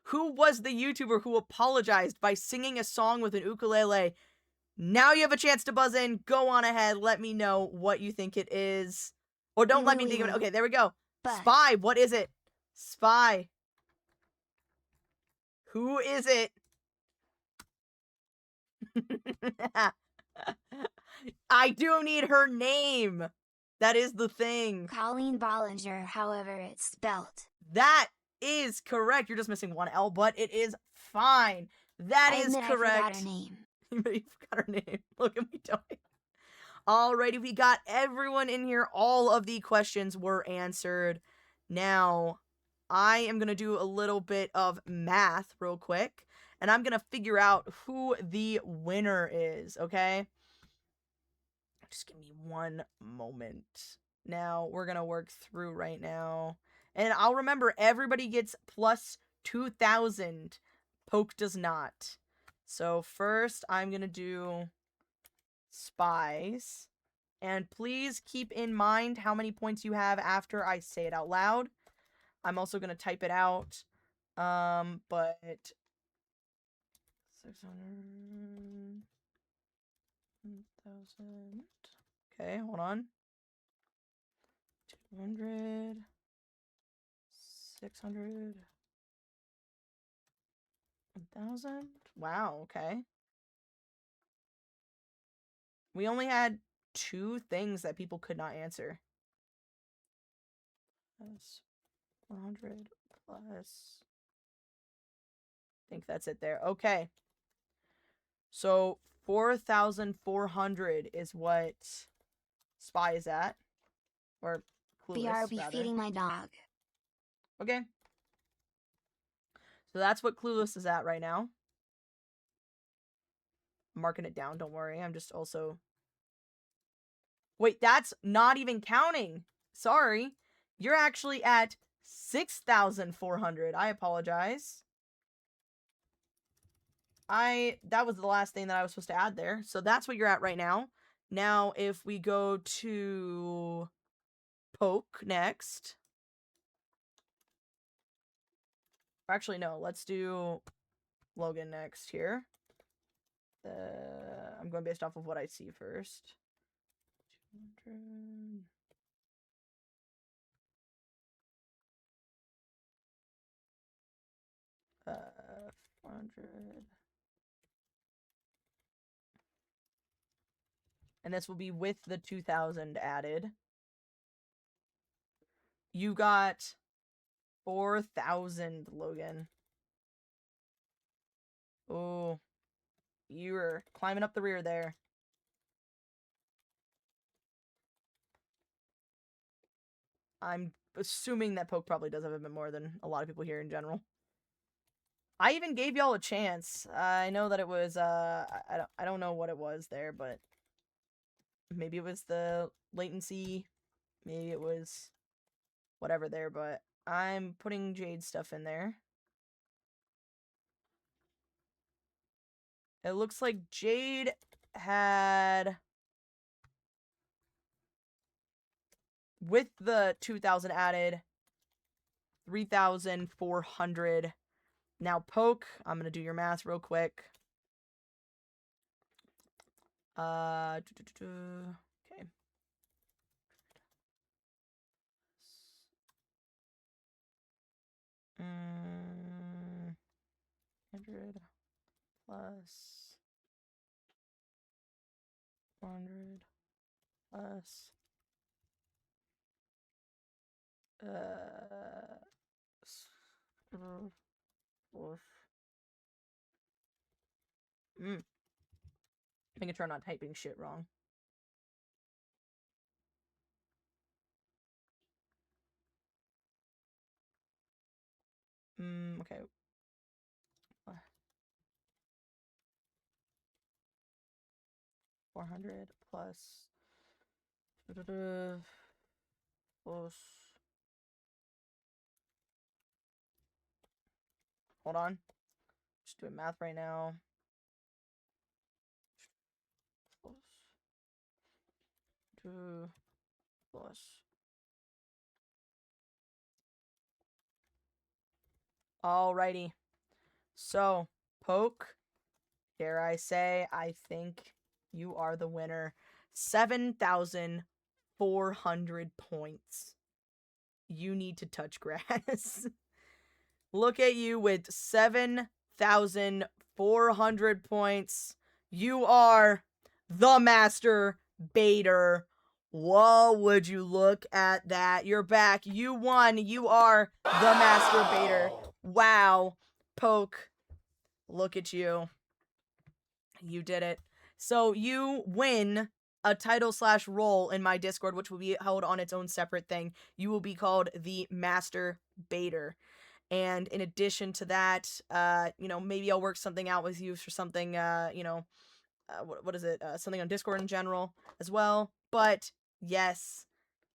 Who was the YouTuber who apologized by singing a song with an ukulele? Now you have a chance to buzz in. Go on ahead. Let me know what you think it is. Or don't let me think of it. Okay, there we go. Spy. What is it? Spy. Who is it? I do need her name. That is the thing. Colleen Bollinger, however it's spelt. That is correct. You're just missing one L, but it is fine. That is correct. I forgot her name. You forgot her name. Look at me doing. Alrighty, we got everyone in here. All of the questions were answered. Now, I am going to do a little bit of math real quick, and I'm going to figure out who the winner is, okay? Just give me one moment. Now, we're going to work through right now, And I'll remember everybody gets plus 2,000. Poke does not. So first I'm going to do spies. And please keep in mind how many points you have after I say it out loud. I'm also going to type it out. But 600, 1,000. Okay, hold on. 200, 600, 1,000. Wow, okay. We only had 2 things that people could not answer. Plus 100 plus. I think that's it there. Okay. So 4,400 is what spy is at. Or clueless, BRB rather. feeding my dog. Okay. So that's what clueless is at right now. I'm marking it down, don't worry. I'm just also... Wait, that's not even counting. Sorry. You're actually at 6,400. I apologize. That was the last thing that I was supposed to add there. So that's what you're at right now. Now, if we go to Poke next. Actually, no. Let's do Logan next here. I'm going based off of what I see first. 200. Uh, 400. And this will be with the 2,000 added. You got 4,000, Logan. Oh, you were climbing up the rear there. I'm assuming that Poke probably does have a bit more than a lot of people here in general. I even gave y'all a chance. I know that it was, I don't know what it was there, but maybe it was the latency. Maybe it was whatever there, but I'm putting Jade stuff in there. It looks like Jade had, with the 2,000 added, 3,400. Now Poke, I'm going to do your math real quick. Okay. 100 plus 400 plus plus making sure I'm not typing shit wrong. Okay. 400 plus plus. Hold on. Just doing math right now. Plus 2 plus. Alrighty. So, Poke, dare I say, I think you are the winner. 7,400 points. You need to touch grass. Look at you with 7,400 points. You are the master baiter. Whoa, would you look at that? You're back. You won. You are the master baiter. Wow. Poke. Look at you. You did it. So you win a title/role in my Discord, which will be held on its own separate thing. You will be called the Master Baiter. And in addition to that, maybe I'll work something out with you for something, what is it? Something on Discord in general as well. But yes,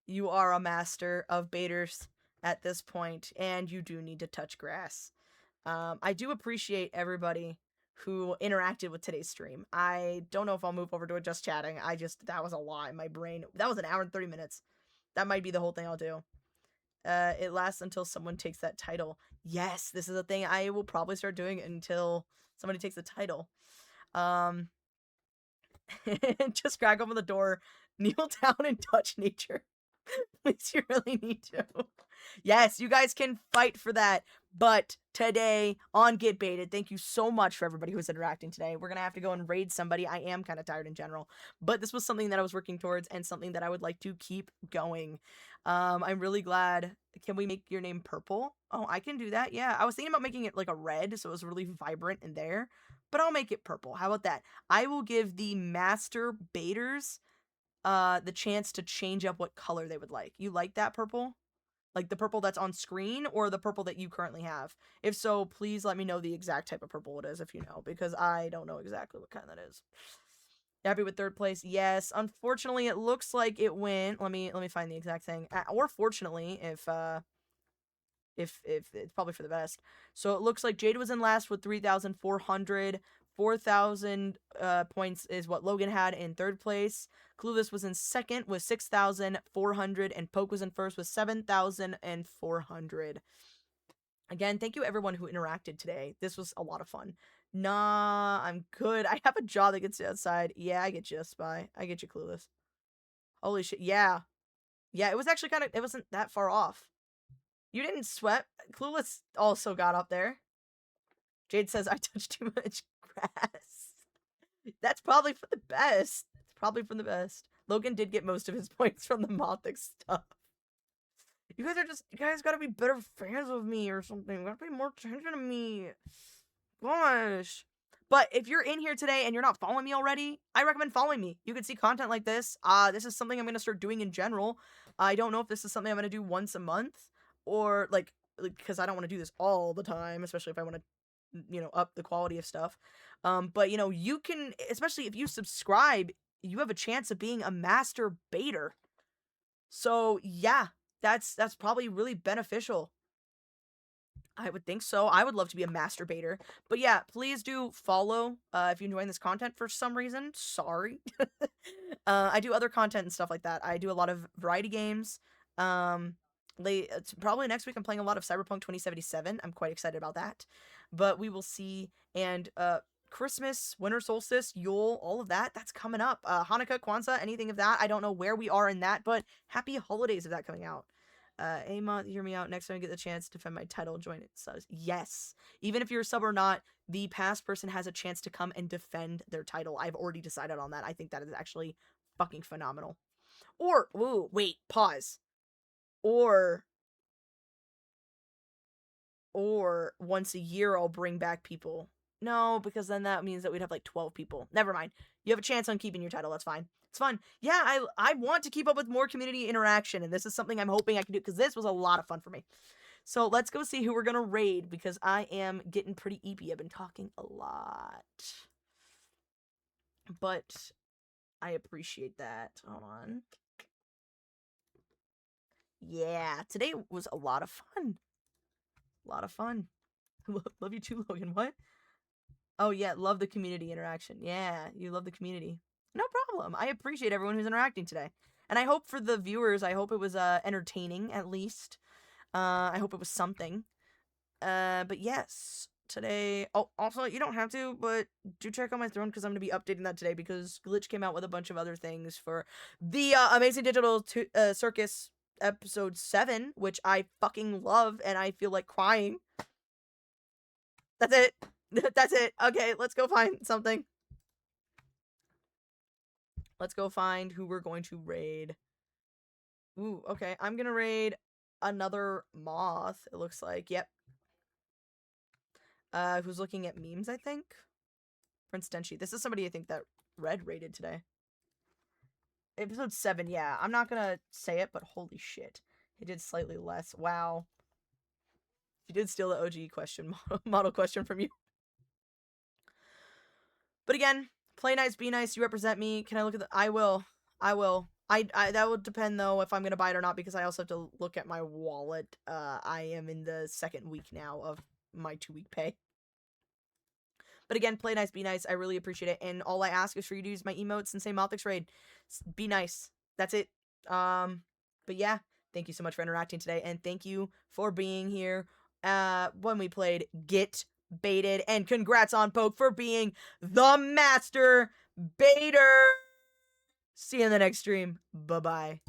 you are a master of baiters. at this point, and you do need to touch grass. I do appreciate everybody who interacted with today's stream. I don't know if I'll move over to just chatting. That was a lot in my brain. That was an hour and 30 minutes. That might be the whole thing I'll do. It lasts until someone takes that title. Yes, this is a thing I will probably start doing until somebody takes the title. Just crack open the door, kneel down and touch nature. Please, you really need to. Yes, you guys can fight for that. But today on Get Baited, thank you so much for everybody who's interacting today. We're gonna have to go and raid somebody. I am kind of tired in general, but this was something that I was working towards and something that I would like to keep going. I'm really glad. Can we make your name purple? Oh, I can do that. Yeah, I was thinking about making it like a red, so it was really vibrant in there. But I'll make it purple. How about that? I will give the master baiters the chance to change up what color they would like. You like that purple? Like the purple that's on screen or the purple that you currently have? If so, please let me know the exact type of purple it is if you know, because I don't know exactly what kind that is. Happy with third place? Yes. Unfortunately, it looks like it went. Let me find the exact thing. Or fortunately, if it's probably for the best. So it looks like Jade was in last with 3,400. 4,000 points is what Logan had in third place. Clueless was in second with 6,400, and Poke was in first with 7,400. Again, thank you everyone who interacted today. This was a lot of fun. Nah, I'm good. I have a jaw that gets outside. Yeah, I get you, Spy. I get you, Clueless. Holy shit. Yeah. Yeah, it was actually it wasn't that far off. You didn't sweat. Clueless also got up there. Jade says, I touched too much grass. That's probably for the best. It's probably for the best. Logan did get most of his points from the Mothic stuff. You guys gotta be better fans of me or something. You gotta pay more attention to me. Gosh. But if you're in here today and you're not following me already, I recommend following me. You can see content like this. This is something I'm gonna start doing in general. I don't know if this is something I'm gonna do once a month or like because I don't want to do this all the time, especially if I want to up the quality of stuff. But you can, especially if you subscribe, you have a chance of being a master baiter. So yeah, that's probably really beneficial. I would think so. I would love to be a masturbator. But yeah, please do follow if you're enjoying this content for some reason. Sorry. I do other content and stuff like that. I do a lot of variety games. Probably next week I'm playing a lot of Cyberpunk 2077. I'm quite excited about that. But we will see. And Christmas, winter solstice, Yule, all of that, that's coming up. Hanukkah, Kwanzaa, anything of that. I don't know where we are in that, but happy holidays of that coming out. Amon, hear me out. Next time I get the chance to defend my title, join it. So, yes. Even if you're a sub or not, the past person has a chance to come and defend their title. I've already decided on that. I think that is actually fucking phenomenal. Or, ooh, wait, pause. Or once a year I'll bring back people. No, because then that means that we'd have like 12 people. Never mind. You have a chance on keeping your title. That's fine. It's fun. Yeah, I want to keep up with more community interaction, and this is something I'm hoping I can do because this was a lot of fun for me. So let's go see who we're going to raid because I am getting pretty eepy. I've been talking a lot. But I appreciate that. Hold on. Yeah, today was a lot of fun. A lot of fun. Love you too, Logan. What? Oh, yeah, love the community interaction. Yeah, you love the community. No problem. I appreciate everyone who's interacting today. And I hope for the viewers, I hope it was entertaining, at least. I hope it was something. But yes, today... Oh, also, you don't have to, but do check out my throne, because I'm going to be updating that today, because Glitch came out with a bunch of other things for the Amazing Digital Circus episode 7, which I fucking love, and I feel like crying. That's it. That's it. Okay, let's go find something. Let's go find who we're going to raid. Ooh, okay. I'm gonna raid another moth, it looks like. Yep. Who's looking at memes, I think? Prince Denshi. This is somebody I think that Red raided today. Episode 7, yeah. I'm not gonna say it, but holy shit. He did slightly less. Wow. He did steal the OG question, model question from you. But again, play nice, be nice, you represent me. Can I look at the... I will. I that would depend though if I'm gonna buy it or not, because I also have to look at my wallet. I am in the second week now of my 2-week pay. But again, play nice, be nice. I really appreciate it. And all I ask is for you to use my emotes and say Malthix Raid. Be nice. That's it. But yeah, thank you so much for interacting today, and thank you for being here. When we played Get Baited, and congrats on Poke for being the master baiter. See you in the next stream. Bye bye.